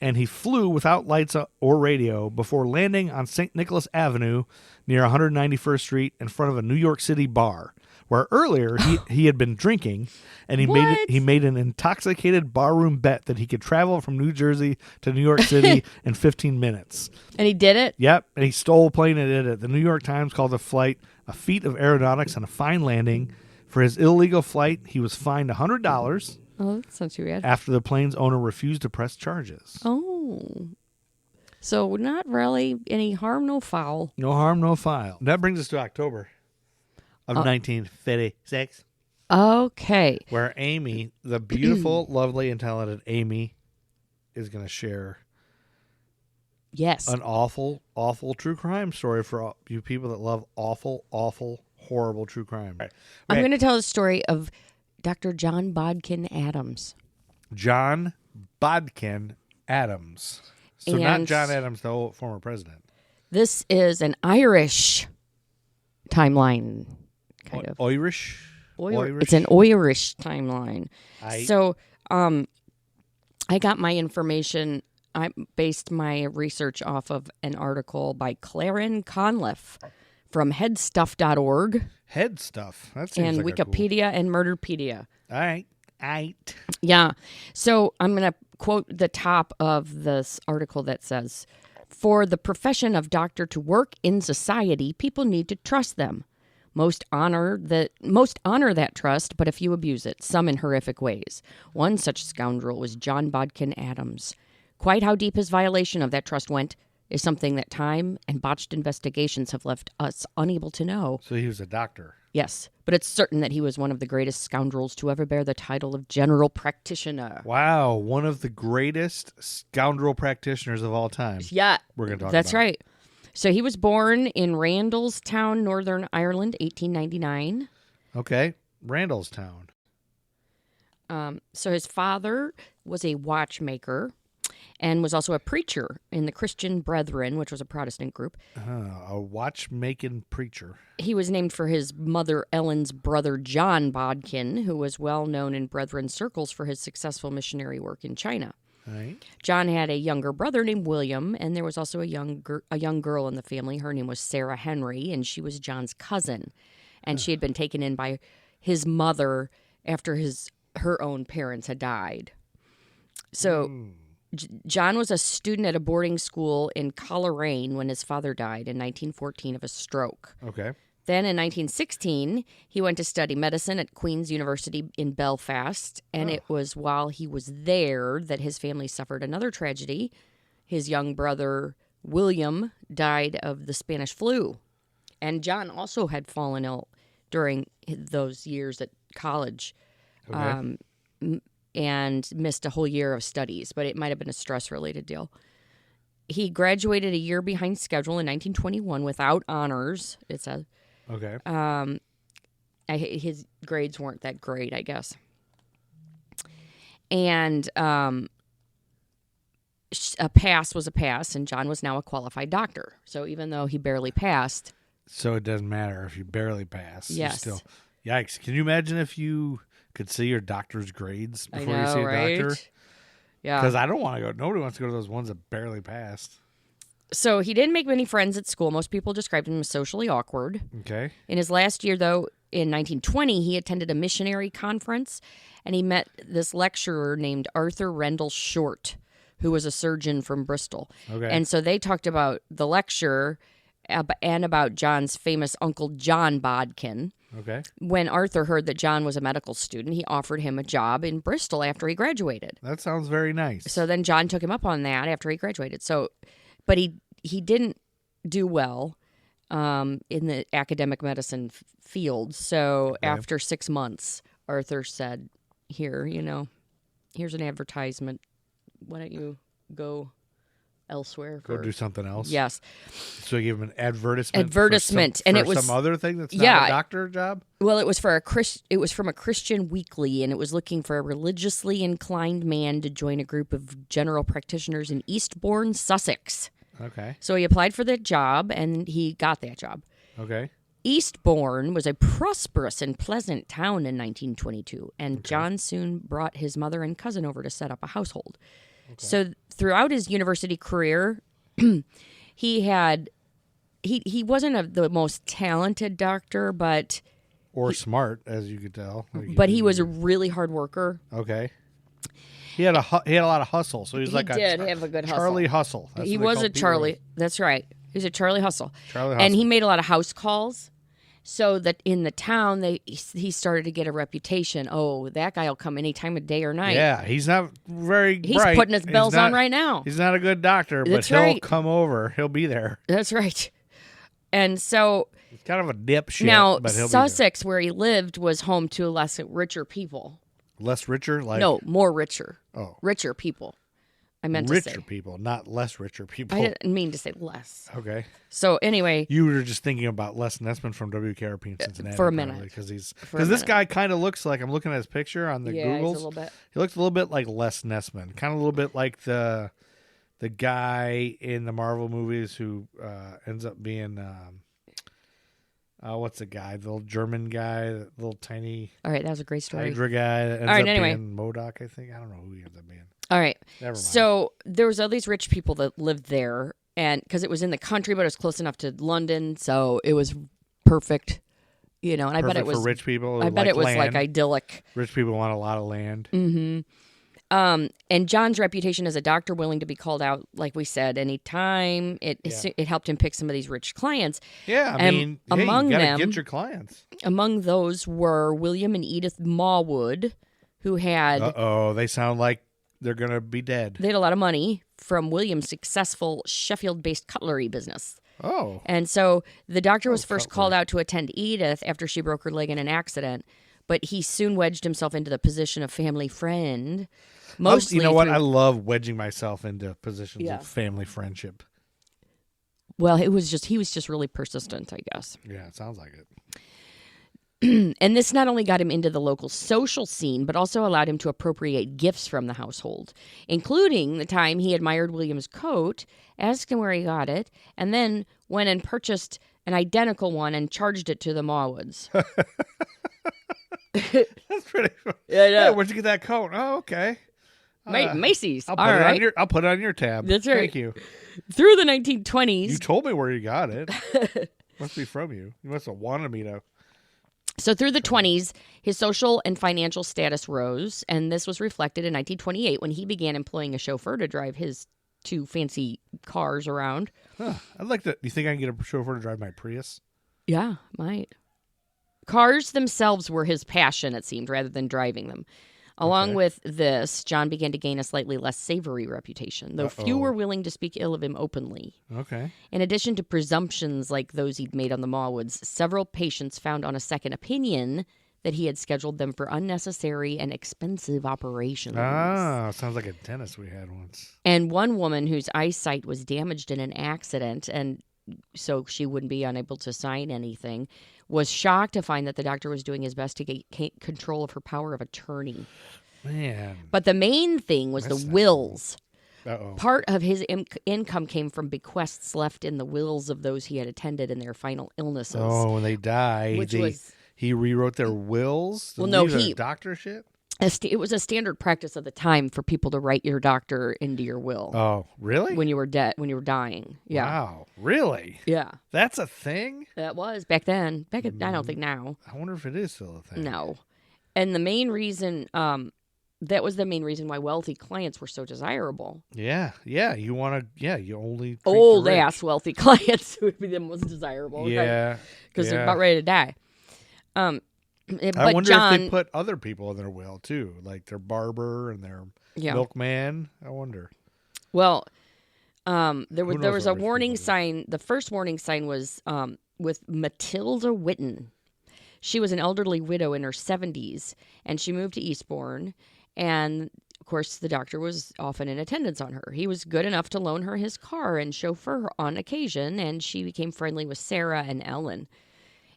and he flew without lights or radio before landing on St. Nicholas Avenue near 191st Street in front of a New York City bar, where earlier he had been drinking, and he made an intoxicated barroom bet that he could travel from New Jersey to New York City in 15 minutes. And he did it? Yep, and he stole a plane and did it. The New York Times called the flight a feat of aeronautics and a fine landing. For his illegal flight, he was fined $100. Oh, that's not too bad. After the plane's owner refused to press charges. Oh. So not really any harm, no foul. No harm, no foul. That brings us to October of 1956. Okay. Where Amy, the beautiful, lovely, and talented Amy, is going to share an awful, awful true crime story for all you people that love awful, awful, horrible true crime. Right. I'm going to tell the story of Dr. John Bodkin Adams. John Bodkin Adams. So not John Adams, the former president. This is an Irish timeline, kind of. Irish? It's an Irish timeline. So I got my information, I based my research off of an article by Claren Conliffe from headstuff.org. Headstuff? That seems and like Wikipedia and Murderpedia. All right. Yeah. So I'm going to quote the top of this article that says, "For the profession of doctor to work in society, people need to trust them. Most honor that trust, but a few abuse it, some in horrific ways. One such scoundrel was John Bodkin Adams. Quite how deep his violation of that trust went is something that time and botched investigations have left us unable to know." So he was a doctor. Yes, but it's certain that he was one of the greatest scoundrels to ever bear the title of general practitioner. Wow, one of the greatest scoundrel practitioners of all time. Yeah. We're going to talk That's about. right. So he was born in Randallstown, Northern Ireland, 1899. Okay, Randallstown. So his father was a watchmaker and was also a preacher in the Christian Brethren, which was a Protestant group. A watchmaking preacher. He was named for his mother Ellen's brother John Bodkin, who was well known in Brethren circles for his successful missionary work in China. Right. John had a younger brother named William, and there was also a young girl in the family. Her name was Sarah Henry, and she was John's cousin. And she had been taken in by his mother after her own parents had died. So John was a student at a boarding school in Coleraine when his father died in 1914 of a stroke. Okay. Then in 1916, he went to study medicine at Queen's University in Belfast, and it was while he was there that his family suffered another tragedy. His young brother, William, died of the Spanish flu, and John also had fallen ill during those years at college. Okay. And missed a whole year of studies, but it might have been a stress-related deal. He graduated a year behind schedule in 1921 without honors, it says. Okay. His grades weren't that great, I guess. And a pass was a pass, and John was now a qualified doctor. So even though he barely passed... So it doesn't matter if you barely pass. Yes. Still, yikes. Can you imagine if you could see your doctor's grades before I know, you see a right? doctor? Yeah. Because I don't want to go. Nobody wants to go to those ones that barely passed. So he didn't make many friends at school. Most people described him as socially awkward. Okay. In his last year, though, in 1920, he attended a missionary conference, and he met this lecturer named Arthur Rendell Short, who was a surgeon from Bristol. Okay. And so they talked about the lecture and about John's famous uncle John Bodkin. Okay. When Arthur heard that John was a medical student, he offered him a job in Bristol after he graduated. That sounds very nice. So then John took him up on that after he graduated. So, but he didn't do well in the academic medicine field. So after 6 months, Arthur said, "Here, here's an advertisement. Why don't you go elsewhere? Go do something else." Yes. So he gave him an advertisement. And it was was some other thing that's not a doctor job. Well, it was from a Christian weekly, and it was looking for a religiously inclined man to join a group of general practitioners in Eastbourne, Sussex. Okay. So he applied for that job, and he got that job. Okay. Eastbourne was a prosperous and pleasant town in 1922, and John soon brought his mother and cousin over to set up a household. So throughout his university career, he wasn't the most talented doctor, but smart, as you could tell. But he was a really hard worker. Okay. He had a lot of hustle, so he was have a good Charlie Hustle. He was a Charlie. That's right. He was a Charlie Hustle. Charlie Hustle. And he made a lot of house calls, so that in the town he started to get a reputation. Oh, that guy will come any time of day or night. Yeah, he's not very He's bright. putting his bells on right now. He's not a good doctor, but he'll come over. He'll be there. That's right. And so he's kind of a dipshit. Now, but he'll Sussex, where he lived, was home to less richer people. Less richer? No, more richer. Oh. Richer people. I meant to say. Richer people, not less richer people. I didn't mean to say less. Okay. So anyway. You were just thinking about Les Nessman from WKRP in Cincinnati. For a minute. Because this guy kind of looks like, I'm looking at his picture on the Googles. He's a little bit. He looks a little bit like Les Nessman. Kind of a little bit like the guy in the Marvel movies who ends up being... what's the guy? The little German guy, the little tiny... All right, that was a great story. Hydra guy that ends up being MODOK, I think. I don't know who he ends up being. All right. Never mind. So there was all these rich people that lived there, and because it was in the country, but it was close enough to London, so it was perfect. You know, and I bet it was for rich people. I bet it was land. like idyllic. Rich people want a lot of land. Mm-hmm. And John's reputation as a doctor, willing to be called out, like we said, anytime, it helped him pick some of these rich clients. Yeah, I mean, among you gotta them, get your clients. Among those were William and Edith Mawwood, who had... they sound like they're going to be dead. They had a lot of money from William's successful Sheffield-based cutlery business. Oh. And so the doctor was first called out to attend Edith after she broke her leg in an accident, but he soon wedged himself into the position of family friend. Mostly, you know what? I love wedging myself into positions of family friendship. Well, he was just really persistent, I guess. Yeah, it sounds like it. And this not only got him into the local social scene, but also allowed him to appropriate gifts from the household, including the time he admired William's coat, asked him where he got it, and then went and purchased an identical one and charged it to the Mawwoods. That's pretty funny. Yeah, where'd you get that coat? Oh, okay. Macy's. I'll put it on your tab. That's right. Thank you. Through the 1920s. You told me where you got it. Must be from you. You must have wanted me to. So through the 20s, his social and financial status rose, and this was reflected in 1928 when he began employing a chauffeur to drive his two fancy cars around. Huh. I'd like to. Do you think I can get a chauffeur to drive my Prius? Yeah, might. Cars themselves were his passion, it seemed, rather than driving them. Along with this, John began to gain a slightly less savory reputation, though few were willing to speak ill of him openly. Okay. In addition to presumptions like those he'd made on the Mawwoods, several patients found on a second opinion that he had scheduled them for unnecessary and expensive operations. Ah, sounds like a dentist we had once. And one woman whose eyesight was damaged in an accident, and so she wouldn't be unable to sign anything, was shocked to find that the doctor was doing his best to get control of her power of attorney. Man. But the main thing was the wills. Uh-oh. Part of his income came from bequests left in the wills of those he had attended in their final illnesses. Oh, when they died, he rewrote their wills? Doctor shit? It was a standard practice of the time for people to write your doctor into your will. Oh, really? When you were dying. Yeah. Wow, really? Yeah. That's a thing? That was back then. I don't think now. I wonder if it is still a thing. No. And the main reason, that was the main reason why wealthy clients were so desirable. Yeah. You want to, you only treat old the rich. ass wealthy clients would be the most desirable. Yeah. Because they're about ready to die. I wonder if they put other people in their will too, like their barber and their milkman. I wonder. Well, there was a warning sign. The first warning sign was with Matilda Witten. She was an elderly widow in her 70s, and she moved to Eastbourne. And of course, the doctor was often in attendance on her. He was good enough to loan her his car and chauffeur her on occasion, and she became friendly with Sarah and Ellen.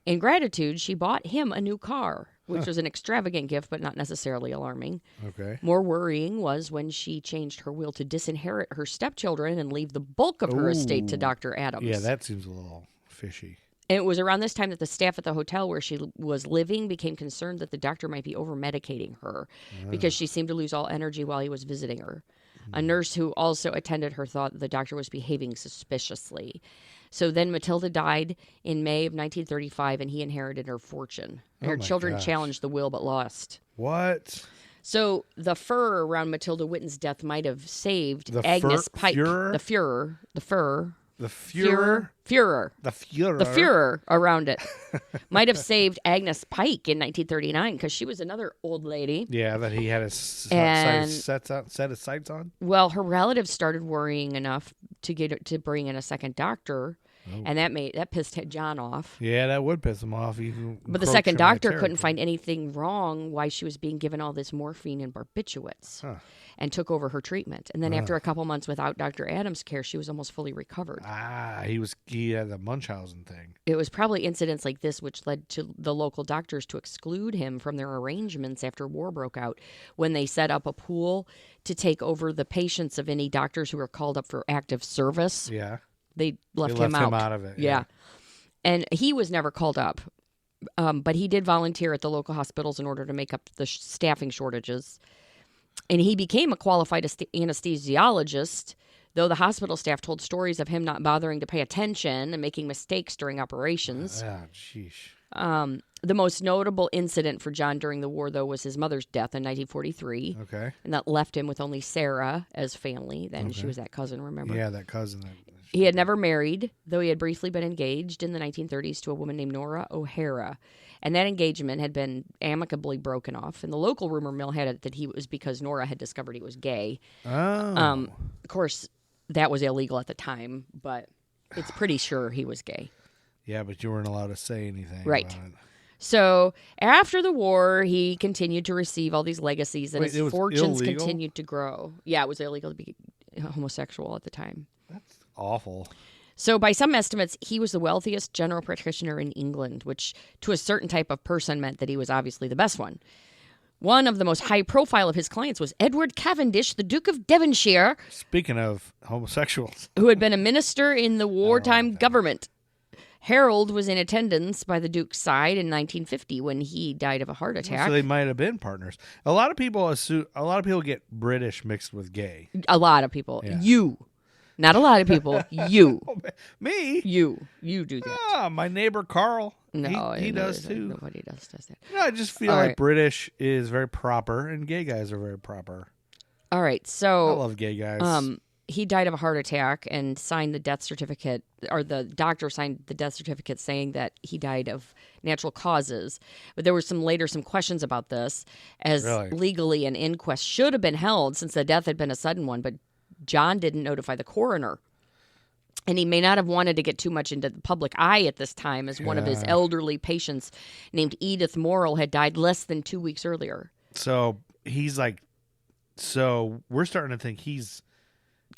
In gratitude, she bought him a new car, which was an extravagant gift, but not necessarily alarming. Okay. More worrying was when she changed her will to disinherit her stepchildren and leave the bulk of her estate to Dr. Adams. Yeah, that seems a little fishy. And it was around this time that the staff at the hotel where she was living became concerned that the doctor might be over-medicating her because she seemed to lose all energy while he was visiting her. A nurse who also attended her thought the doctor was behaving suspiciously. So then Matilda died in May of 1935, and he inherited her fortune. Her children challenged the will but lost. What? So the fur around Matilda Whitten's death might have saved The Agnes Pike. Fuhrer? The Fuhrer. The fur. The Fuhrer? Fuhrer. The Fuhrer. The Fuhrer around it might have saved Agnes Pike in 1939 because she was another old lady. Yeah, that he had his set his sights on. Well, her relatives started worrying enough to bring in a second doctor, and that pissed John off. Yeah, that would piss him off. But the second doctor couldn't find anything wrong why she was being given all this morphine and barbiturates, and took over her treatment. And then after a couple months without Dr. Adams' care, she was almost fully recovered. He had the Munchausen thing. It was probably incidents like this which led to the local doctors to exclude him from their arrangements after war broke out, when they set up a pool to take over the patients of any doctors who were called up for active service. Yeah. They left him out of it. Yeah. And he was never called up, but he did volunteer at the local hospitals in order to make up the staffing shortages. And he became a qualified anesthesiologist, though the hospital staff told stories of him not bothering to pay attention and making mistakes during operations. Sheesh. The most notable incident for John during the war, though, was his mother's death in 1943. Okay. And that left him with only Sarah as family. Then she was that cousin, remember? Yeah, that cousin. He had never married, though he had briefly been engaged in the 1930s to a woman named Nora O'Hara. And that engagement had been amicably broken off. And the local rumor mill had it that he was because Nora had discovered he was gay. Oh. Of course, that was illegal at the time, but it's pretty sure he was gay. Yeah, but you weren't allowed to say anything Right. about it. So after the war, he continued to receive all these legacies, and his fortunes continued to grow. Yeah, it was illegal to be homosexual at the time. That's awful. So by some estimates, he was the wealthiest general practitioner in England, which to a certain type of person meant that he was obviously the best one. One of the most high profile of his clients was Edward Cavendish, the Duke of Devonshire. Speaking of homosexuals. Who had been a minister in the wartime government. Harold was in attendance by the Duke's side in 1950 when he died of a heart attack. So they might have been partners. A lot of people get British mixed with gay. A lot of people. Yeah. You. Not a lot of people. You. Me? You do that. Ah, my neighbor Carl. No, he does too. Nobody does that. No, I just feel like British is very proper and gay guys are very proper. All right, so I love gay guys. He died of a heart attack and signed the death certificate, or the doctor signed the death certificate saying that he died of natural causes. But there were some questions about this, as legally an inquest should have been held since the death had been a sudden one, but John didn't notify the coroner. And he may not have wanted to get too much into the public eye at this time, as one of his elderly patients named Edith Morrill had died less than 2 weeks earlier. So he's like, we're starting to think he's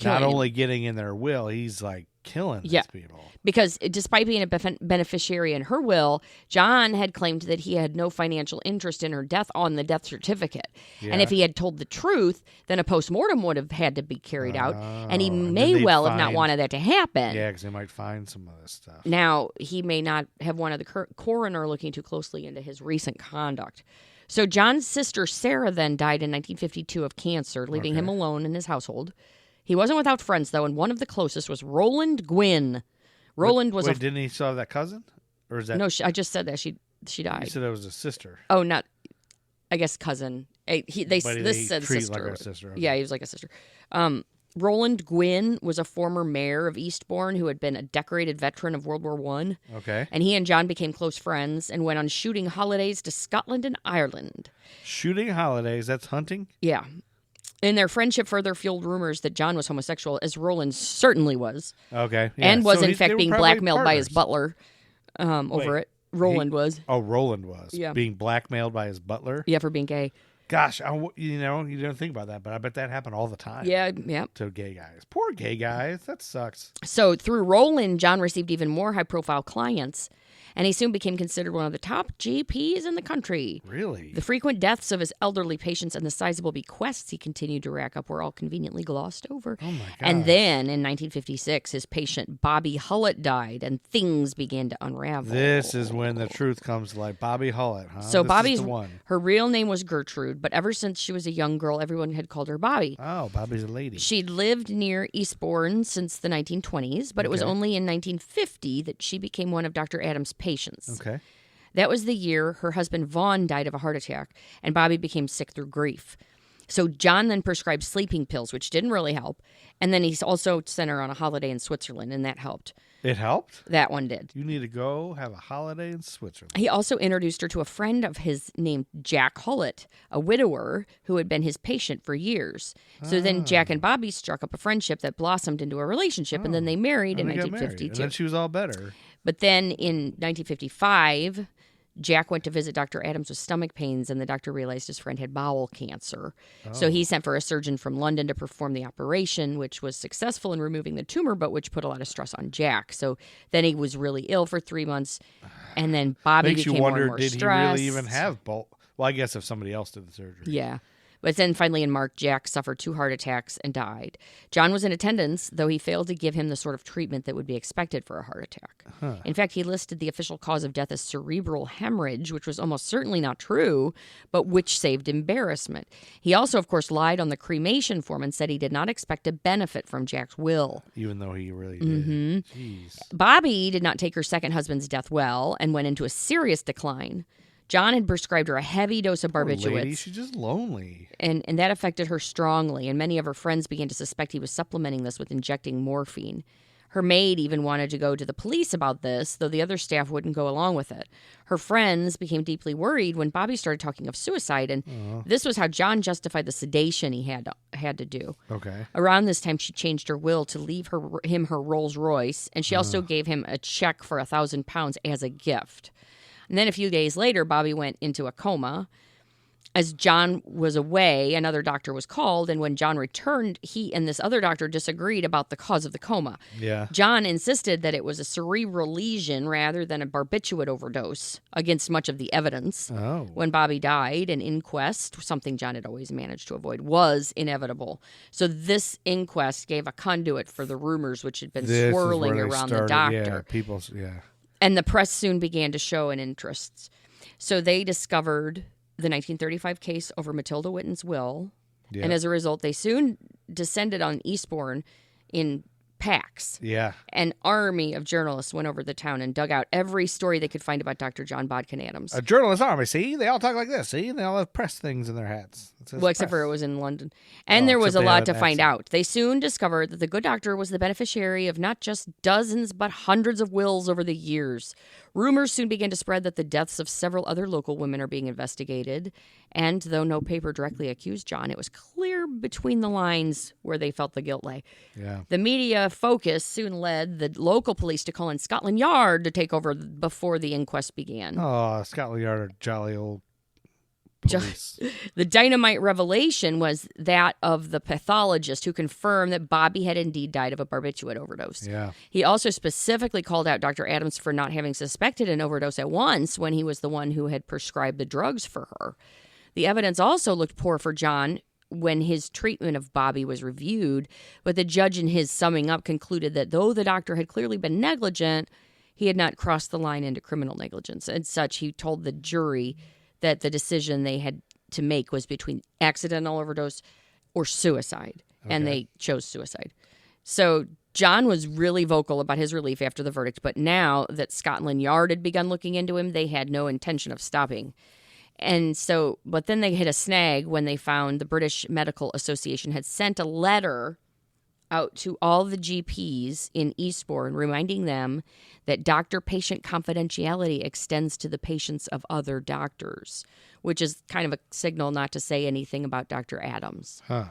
not only getting in their will, he's like killing these people. Because despite being a beneficiary in her will, John had claimed that he had no financial interest in her death on the death certificate. Yeah. And if he had told the truth, then a postmortem would have had to be carried out. And he may well have not wanted that to happen. Yeah, because they might find some of this stuff. Now, he may not have wanted the coroner looking too closely into his recent conduct. So John's sister Sarah then died in 1952 of cancer, leaving him alone in his household. He wasn't without friends, though, and one of the closest was Roland Gwynn. Roland was didn't he still have that cousin? Or is that... No, I just said that she died. You said it was a sister. Oh, not... I guess cousin. This said sister. Like a sister. Okay. Yeah, he was like a sister. Roland Gwynn was a former mayor of Eastbourne who had been a decorated veteran of World War I. Okay. And he and John became close friends and went on shooting holidays to Scotland and Ireland. Shooting holidays? That's hunting? Yeah. And their friendship further fueled rumors that John was homosexual, as Roland certainly was. Okay. Yeah. And was, in fact, being blackmailed by his butler over it. Roland was. Oh, Roland was. Yeah. Being blackmailed by his butler? Yeah, for being gay. Gosh, you don't think about that, but I bet that happened all the time. Yeah. To gay guys. Poor gay guys. That sucks. So through Roland, John received even more high-profile clients. and he soon became considered one of the top GPs in the country. Really? The frequent deaths of his elderly patients and the sizable bequests he continued to rack up were all conveniently glossed over. Oh, my gosh. And then in 1956, his patient Bobby Hullett died, and things began to unravel. This is when the truth comes to light. Bobby Hullett, huh? So This Bobby's is the one. her real name was Gertrude, but ever since she was a young girl, everyone had called her Bobby. Oh, Bobby's a lady. She'd lived near Eastbourne since the 1920s, but it was Okay. only in 1950 that she became one of Dr. Adams' patients. Okay. That was the year her husband Vaughn died of a heart attack, and Bobby became sick through grief. So John then prescribed sleeping pills, which didn't really help, and then he also sent her on a holiday in Switzerland, and that helped. It helped? That one did. You need to go have a holiday in Switzerland. He also introduced her to a friend of his named Jack Hullett, a widower who had been his patient for years. So then Jack and Bobby struck up a friendship that blossomed into a relationship, and then they married in And they got married, 1952. and then she was all better. But then in 1955, Jack went to visit Dr. Adams with stomach pains, and the doctor realized his friend had bowel cancer. So he sent for a surgeon from London to perform the operation, which was successful in removing the tumor, but which put a lot of stress on Jack. So then he was really ill for 3 months, and then Bobby Makes you became wonder, more and more did stressed. he really even have both? Well, I guess if somebody else did the surgery. Yeah. But then finally in March, Jack suffered 2 heart attacks and died. John was in attendance, though he failed to give him the sort of treatment that would be expected for a heart attack. In fact, he listed the official cause of death as cerebral hemorrhage, which was almost certainly not true, but which saved embarrassment. He also, of course, lied on the cremation form and said he did not expect to benefit from Jack's will. Even though he really did. Jeez. Bobby did not take her second husband's death well and went into a serious decline. John had prescribed her a heavy dose of Poor barbiturates. lady, she's just lonely. And that affected her strongly, and many of her friends began to suspect he was supplementing this with injecting morphine. Her maid even wanted to go to the police about this, though the other staff wouldn't go along with it. Her friends became deeply worried when Bobby started talking of suicide, and this was how John justified the sedation he had to do. Okay. Around this time, she changed her will to leave him her Rolls Royce, and she also gave him a check for £1,000 as a gift. And then a few days later, Bobby went into a coma. As John was away, another doctor was called, and when John returned, he and this other doctor disagreed about the cause of the coma. Yeah. John insisted that it was a cerebral lesion rather than a barbiturate overdose, against much of the evidence. Oh. When Bobby died, an inquest, something John had always managed to avoid, was inevitable. So this inquest gave a conduit for the rumors which had been This is swirling where they around started, the doctor. Yeah, people, yeah. And the press soon began to show an interest. So they discovered the 1935 case over Matilda Whitten's will. Yeah. And as a result, they soon descended on Eastbourne in packs. Yeah. An army of journalists went over the town and dug out every story they could find about Dr. John Bodkin Adams. A journalist army, see? They all talk like this, see? And they all have press things in their hats. It says Well, except press. for it was in London. And Oh, there was except a they lot had to an find accent. out. They soon discovered that the good doctor was the beneficiary of not just dozens, but hundreds of wills over the years. Rumors soon began to spread that the deaths of several other local women are being investigated. And though no paper directly accused John, it was clear between the lines where they felt the guilt lay. Yeah. The media focus soon led the local police to call in Scotland Yard to take over before the inquest began. Oh, Scotland Yard are jolly old police. The dynamite revelation was that of the pathologist who confirmed that Bobby had indeed died of a barbiturate overdose. Yeah. He also specifically called out Dr. Adams for not having suspected an overdose at once when he was the one who had prescribed the drugs for her. The evidence also looked poor for John when his treatment of Bobby was reviewed, but the judge in his summing up concluded that though the doctor had clearly been negligent, he had not crossed the line into criminal negligence. As such, he told the jury that the decision they had to make was between accidental overdose or suicide, and they chose suicide. So John was really vocal about his relief after the verdict, but now that Scotland Yard had begun looking into him, they had no intention of stopping. And so, but then they hit a snag when they found the British Medical Association had sent a letter out to all the GPs in Eastbourne, reminding them that doctor-patient confidentiality extends to the patients of other doctors, which is kind of a signal not to say anything about Dr. Adams. Huh.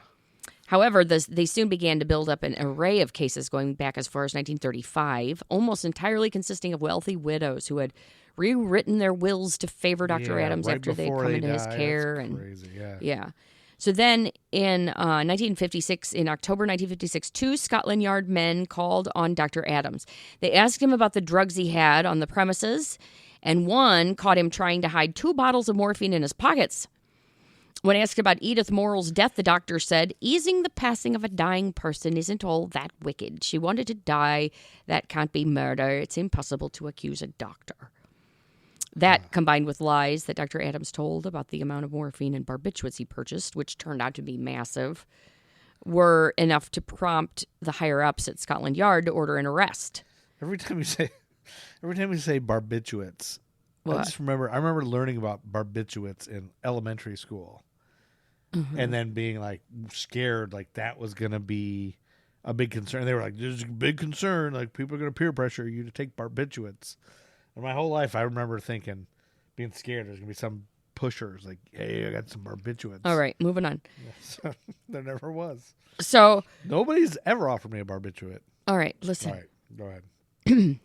However, they soon began to build up an array of cases going back as far as 1935, almost entirely consisting of wealthy widows who had rewritten their wills to favor Dr. Yeah, Adams right after they'd before come they into his die. care. That's And crazy, yeah. yeah. So then in 1956, in October 1956, 2 Scotland Yard men called on Dr. Adams. They asked him about the drugs he had on the premises, and one caught him trying to hide 2 bottles of morphine in his pockets. When asked about Edith Morrell's death, the doctor said, "Easing the passing of a dying person isn't all that wicked. She wanted to die. That can't be murder. It's impossible to accuse a doctor." That, combined with lies that Dr. Adams told about the amount of morphine and barbiturates he purchased, which turned out to be massive, were enough to prompt the higher-ups at Scotland Yard to order an arrest. Every time you say barbiturates, What? I remember learning about barbiturates in elementary school. And then being like scared, like that was going to be a big concern. They were like, "There's a big concern. Like people are going to peer pressure you to take barbiturates." And my whole life, I remember thinking, being scared, there's going to be some pushers like, "Hey, I got some barbiturates." All right, moving on. So, there never was. So, Nobody's ever offered me a barbiturate. all right, listen. All right, go ahead.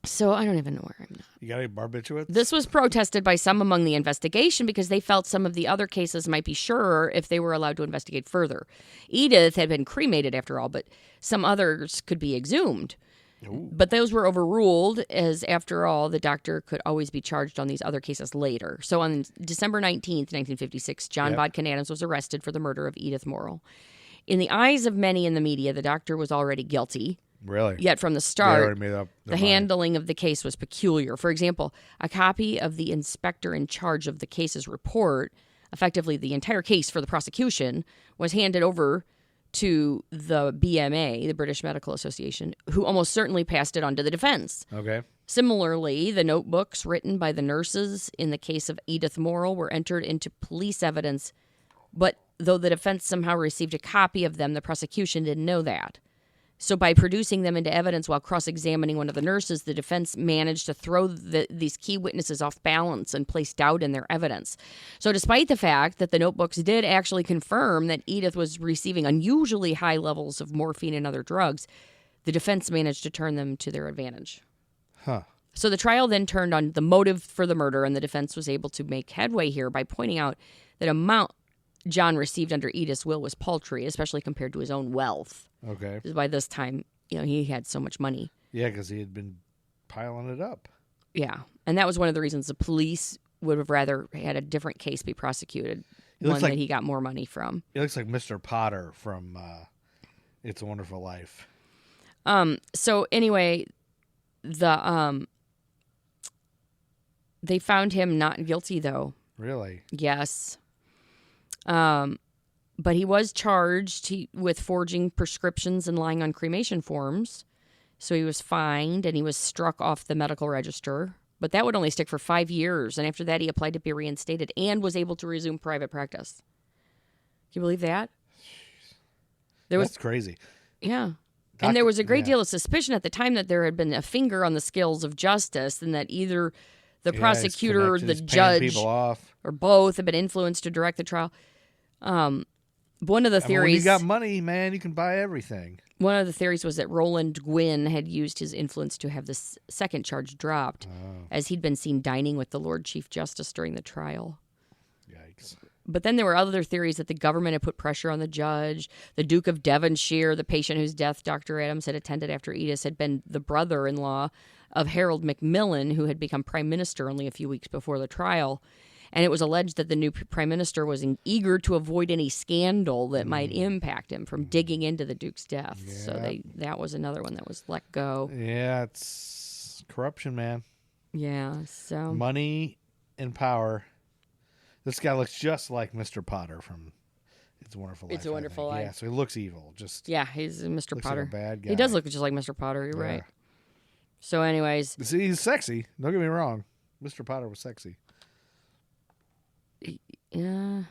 So I don't even know where I'm at. You got any barbiturates? This was protested by some among the investigation because they felt some of the other cases might be surer if they were allowed to investigate further. Edith had been cremated after all, but some others could be exhumed. Ooh. But those were overruled, as after all, the doctor could always be charged on these other cases later. So on December 19th, 1956, John Bodkin Adams was arrested for the murder of Edith Morrell. In the eyes of many in the media, the doctor was already guilty. Really? Yet from the They start, already made up the their mind. handling of the case was peculiar. For example, a copy of the inspector in charge of the case's report, effectively the entire case for the prosecution, was handed over to the BMA, the British Medical Association, who almost certainly passed it on to the defense. Okay. Similarly, the notebooks written by the nurses in the case of Edith Morrell were entered into police evidence, but though the defense somehow received a copy of them, the prosecution didn't know that. So by producing them into evidence while cross-examining one of the nurses, the defense managed to throw these key witnesses off balance and place doubt in their evidence. So despite the fact that the notebooks did actually confirm that Edith was receiving unusually high levels of morphine and other drugs, the defense managed to turn them to their advantage. Huh. So the trial then turned on the motive for the murder, and the defense was able to make headway here by pointing out that amount John received under Edith's will was paltry, especially compared to his own wealth. Okay. By this time, he had so much money. Yeah, because he had been piling it up. Yeah. And that was one of the reasons the police would have rather had a different case be prosecuted, one that he got more money from. He looks like Mr. Potter from It's a Wonderful Life. So anyway, they found him not guilty, though. Really? Yes. But he was charged with forging prescriptions and lying on cremation forms. So he was fined and he was struck off the medical register. But that would only stick for 5 years. And after that, he applied to be reinstated and was able to resume private practice. Can you believe that? That's crazy. Yeah. And there was a great deal of suspicion at the time that there had been a finger on the scales of justice and that either the prosecutor or the judge people off. or both had been influenced to direct the trial. One of the theories... when you got money, man, you can buy everything. One of the theories was that Roland Gwynn had used his influence to have this second charge dropped, as he'd been seen dining with the Lord Chief Justice during the trial. Yikes. But then there were other theories that the government had put pressure on the judge. The Duke of Devonshire, the patient whose death Dr. Adams had attended after Edith, had been the brother-in-law of Harold Macmillan, who had become prime minister only a few weeks before the trial. And it was alleged that the new prime minister was eager to avoid any scandal that might impact him from digging into the Duke's death. Yeah. So that was another one that was let go. Yeah, it's corruption, man. Yeah, so... money and power. This guy looks just like Mr. Potter from It's a Wonderful Life. It's a Wonderful Life. Yeah, so he looks evil. Yeah, he's Mr. Looks Potter. like a bad guy. He does look just like Mr. Potter, you're right. So anyways... See, he's sexy. Don't get me wrong. Mr. Potter was sexy. Yeah,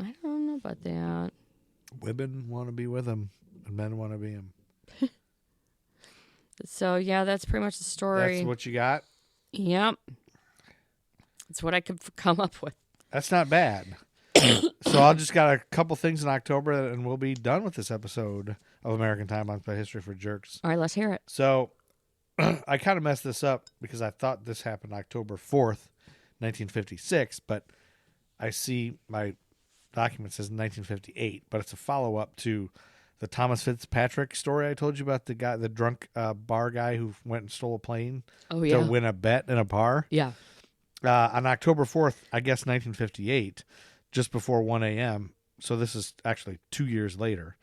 I don't know about that. Women want to be with him, and men want to be him. So, yeah, that's pretty much the story. That's what you got? Yep. That's what I could come up with. That's not bad. So I'll just got a couple things in October, and we'll be done with this episode of American Timelines by History for Jerks. All right, let's hear it. So I kind of messed this up because I thought this happened October 4th, 1956, but I see my document says 1958, but it's a follow-up to the Thomas Fitzpatrick story I told you about, the drunk bar guy who went and stole a plane to win a bet in a bar. Yeah. On October 4th, I guess 1958, just before 1 a.m., so this is actually 2 years later,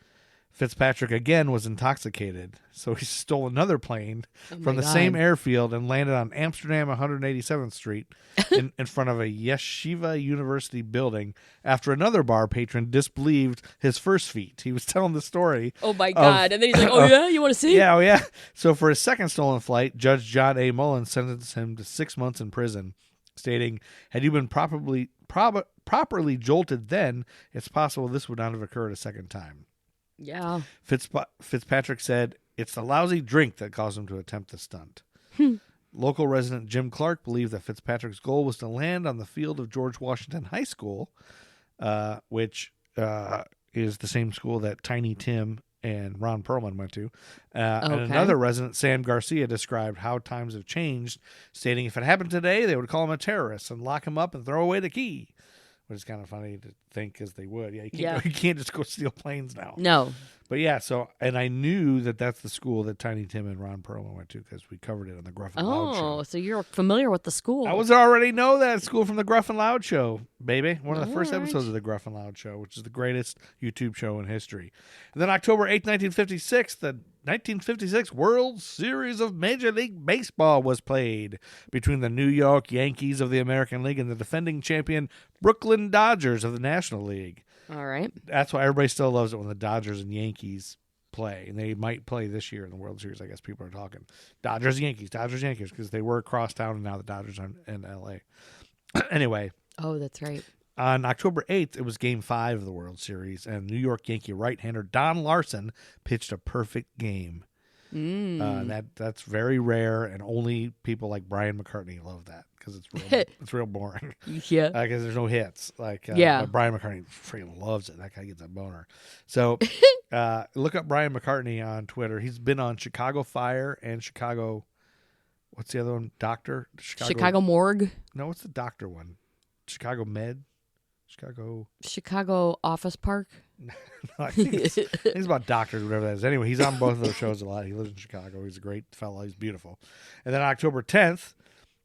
Fitzpatrick again was intoxicated, so he stole another plane from the same airfield and landed on Amsterdam 187th Street in front of a Yeshiva University building after another bar patron disbelieved his first feat. He was telling the story. Oh, my God. And then he's like, oh, yeah? You want to see? Yeah, oh, yeah. So for his second stolen flight, Judge John A. Mullen sentenced him to 6 months in prison, stating, had you been properly jolted then, it's possible this would not have occurred a second time. Yeah. Fitzpatrick said, it's the lousy drink that caused him to attempt the stunt. Local resident Jim Clark believed that Fitzpatrick's goal was to land on the field of George Washington High School, which is the same school that Tiny Tim and Ron Perlman went to. And another resident, Sam Garcia, described how times have changed, stating if it happened today, they would call him a terrorist and lock him up and throw away the key. Which is kind of funny to think, because they would. Yeah, you can't just go steal planes now. No. But yeah, and I knew that that's the school that Tiny Tim and Ron Perlman went to, because we covered it on the Gruff and Loud show. Oh, so you're familiar with the school. I already know that school from the Gruff and Loud show, baby. One of the first episodes of the Gruff and Loud show, which is the greatest YouTube show in history. And then October 8th, 1956, the 1956 World Series of Major League Baseball was played between the New York Yankees of the American League and the defending champion Brooklyn Dodgers of the National League. All right. That's why everybody still loves it when the Dodgers and Yankees play. And they might play this year in the World Series, I guess people are talking. Dodgers, Yankees, because they were across town and now the Dodgers are in L.A. Anyway. Oh, that's right. On October 8th, it was Game 5 of the World Series, and New York Yankee right-hander Don Larson pitched a perfect game. That's very rare, and only people like Brian McCartney love that, because it's real boring. Yeah. Because there's no hits. But Brian McCartney freaking loves it. That guy gets a boner. So look up Brian McCartney on Twitter. He's been on Chicago Fire and Chicago, what's the other one? Doctor? Chicago Morgue? No, what's the doctor one? Chicago Med? Chicago Office Park? No, I think it's about doctors, whatever that is. Anyway, he's on both of those shows a lot. He lives in Chicago. He's a great fellow. He's beautiful. And then October 10th,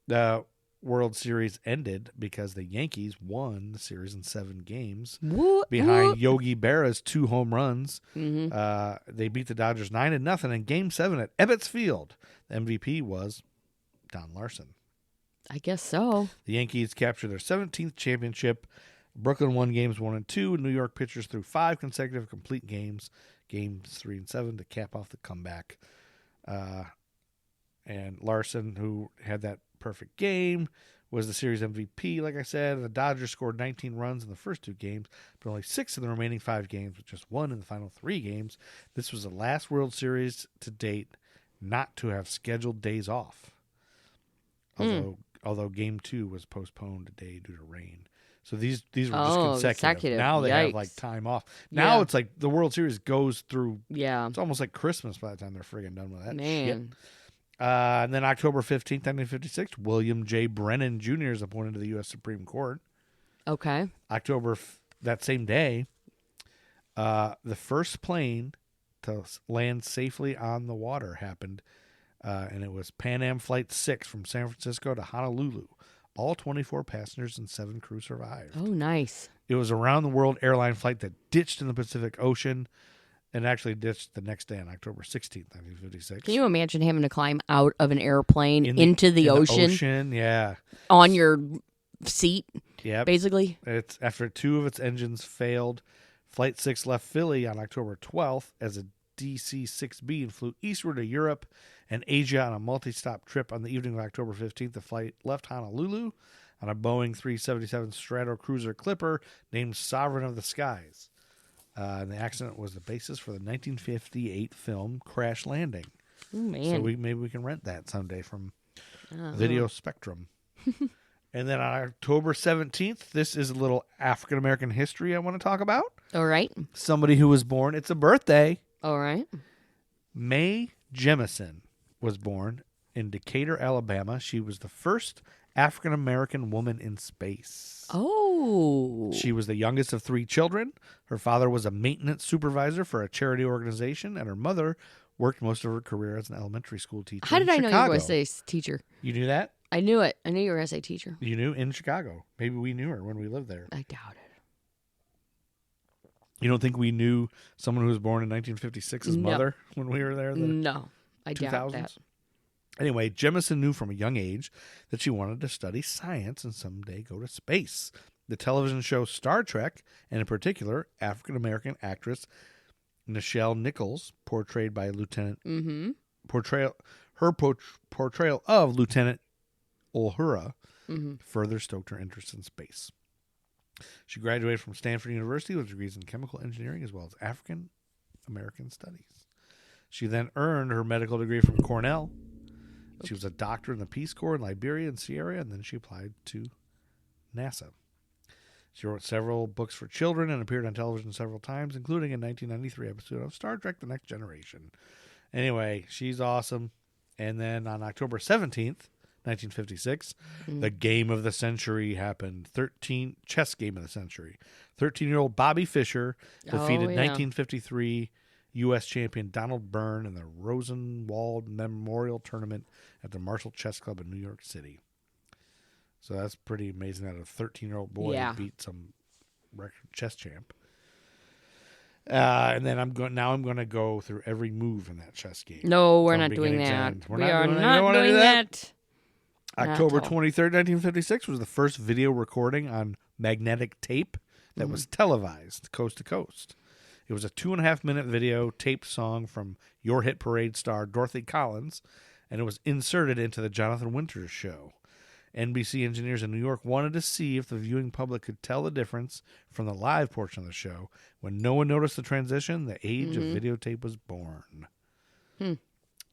the World Series ended because the Yankees won the series in 7 games behind Yogi Berra's 2 home runs. They beat the Dodgers 9-0 in Game 7 at Ebbets Field. The MVP was Don Larson. I guess so. The Yankees captured their 17th championship. Brooklyn won games 1 and 2. New York pitchers threw 5 consecutive complete games 3 and 7, to cap off the comeback. And Larson, who had that perfect game, was the series MVP, like I said. The Dodgers scored 19 runs in the first 2 games, but only 6 in the remaining 5 games, with just 1 in the final 3 games. This was the last World Series to date not to have scheduled days off. Although Game 2 was postponed today due to rain. So these were just consecutive. Now they have like time off. Now it's like the World Series goes through. Yeah. It's almost like Christmas by the time they're friggin' done with that shit. And then October 15th, 1956, William J. Brennan Jr. is appointed to the U.S. Supreme Court. Okay. That same day, the first plane to land safely on the water happened, and it was Pan Am Flight 6 from San Francisco to Honolulu. All 24 passengers and 7 crew survived. Oh, nice. It was a round-the-world airline flight that ditched in the Pacific Ocean and actually ditched the next day on October 16th, 1956. Can you imagine having to climb out of an airplane into the ocean? Yeah. On your seat, basically? It's after 2 of its engines failed. Flight 6 left Philly on October 12th as a DC-6B and flew eastward to Europe and Asia on a multi-stop trip. On the evening of October 15th, the flight left Honolulu on a Boeing 377 Stratocruiser Clipper named Sovereign of the Skies. And the accident was the basis for the 1958 film Crash Landing. Oh, man. So maybe we can rent that someday from Video Spectrum. And then on October 17th, this is a little African-American history I want to talk about. All right. Somebody who was born. It's a birthday. All right. Mae Jemison was born in Decatur, Alabama. She was the first African-American woman in space. Oh. She was the youngest of 3 children. Her father was a maintenance supervisor for a charity organization, and her mother worked most of her career as an elementary school teacher. How did I know you were going to Chicago. say teacher? You knew that? I knew it. I knew you were going to say teacher. You knew in Chicago. Maybe we knew her when we lived there. I doubt it. You don't think we knew someone who was born in 1956's mother when we were there? No, I doubt that. Anyway, Jemison knew from a young age that she wanted to study science and someday go to space. The television show Star Trek, and in particular, African-American actress Nichelle Nichols, portrayed by Lieutenant... Her portrayal of Lieutenant Uhura further stoked her interest in space. She graduated from Stanford University with degrees in chemical engineering as well as African American studies. She then earned her medical degree from Cornell. She was a doctor in the Peace Corps in Liberia and Sierra, and then she applied to NASA. She wrote several books for children and appeared on television several times, including a 1993 episode of Star Trek: The Next Generation. Anyway, she's awesome. And then on October 17th, 1956, the game of the century happened. Chess game of the century. 13-year-old Bobby Fischer defeated 1953 U.S. champion Donald Byrne in the Rosenwald Memorial Tournament at the Marshall Chess Club in New York City. So that's pretty amazing that a 13-year-old boy beat some record chess champ. And then I'm going to go through every move in that chess game. No, we're not doing that. We are not doing that. October 23rd, 1956 was the first video recording on magnetic tape that was televised coast to coast. It was a 2.5-minute video taped song from Your Hit Parade star Dorothy Collins, and it was inserted into the Jonathan Winters show. NBC engineers in New York wanted to see if the viewing public could tell the difference from the live portion of the show. When no one noticed the transition, the age of videotape was born. On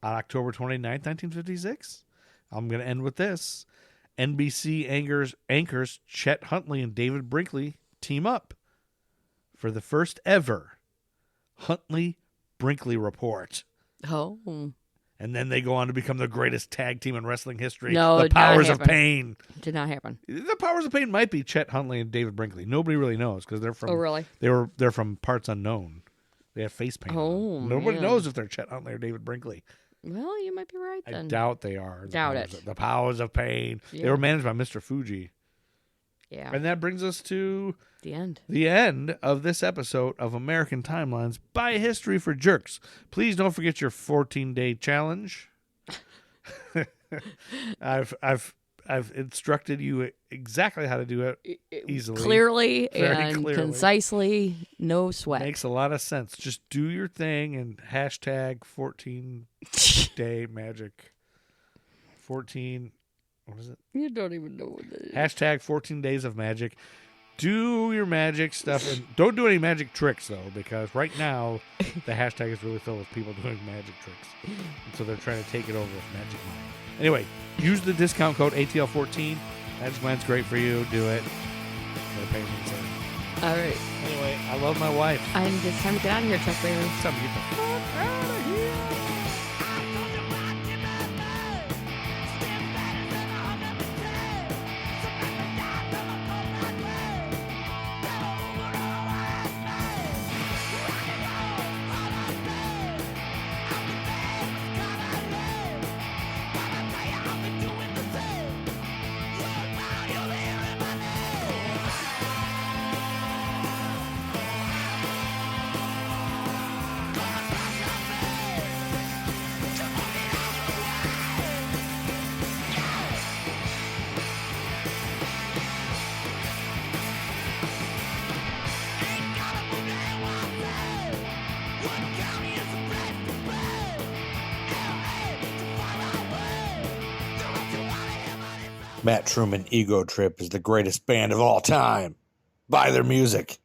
October 29th, 1956, I'm going to end with this. NBC anchors Chet Huntley and David Brinkley team up for the first ever Huntley-Brinkley report. Oh. And then they go on to become the greatest tag team in wrestling history. No, the Powers of Pain. Did not happen. The Powers of Pain might be Chet Huntley and David Brinkley. Nobody really knows because they're from. Oh, really? They're from parts unknown. They have face paint. Oh, nobody man. knows if they're Chet Huntley or David Brinkley. Well, you might be right then. I doubt they are. Doubt it. The Powers of Pain. Yeah. They were managed by Mr. Fuji. Yeah. And that brings us to The end. the end of this episode of American Timelines by History for Jerks. Please don't forget your 14-day challenge. I've instructed you exactly how to do it easily, clearly, very and clearly. Concisely, no sweat. Makes a lot of sense. Just do your thing and hashtag 14-day magic. 14. What is it? You don't even know what it is. Hashtag 14 days of magic. Do your magic stuff and don't do any magic tricks though, because right now the hashtag is really filled with people doing magic tricks, and so they're trying to take it over with Magic Mind. Anyway, use the discount code ATL14. Magic Mind's great for you. Do it. They're paying me insane. All right. Anyway, I love my wife. And it's time to get out of here, Chuck Berry. It's time to get the fuck out of here. Matt Truman Ego Trip is the greatest band of all time. Buy their music.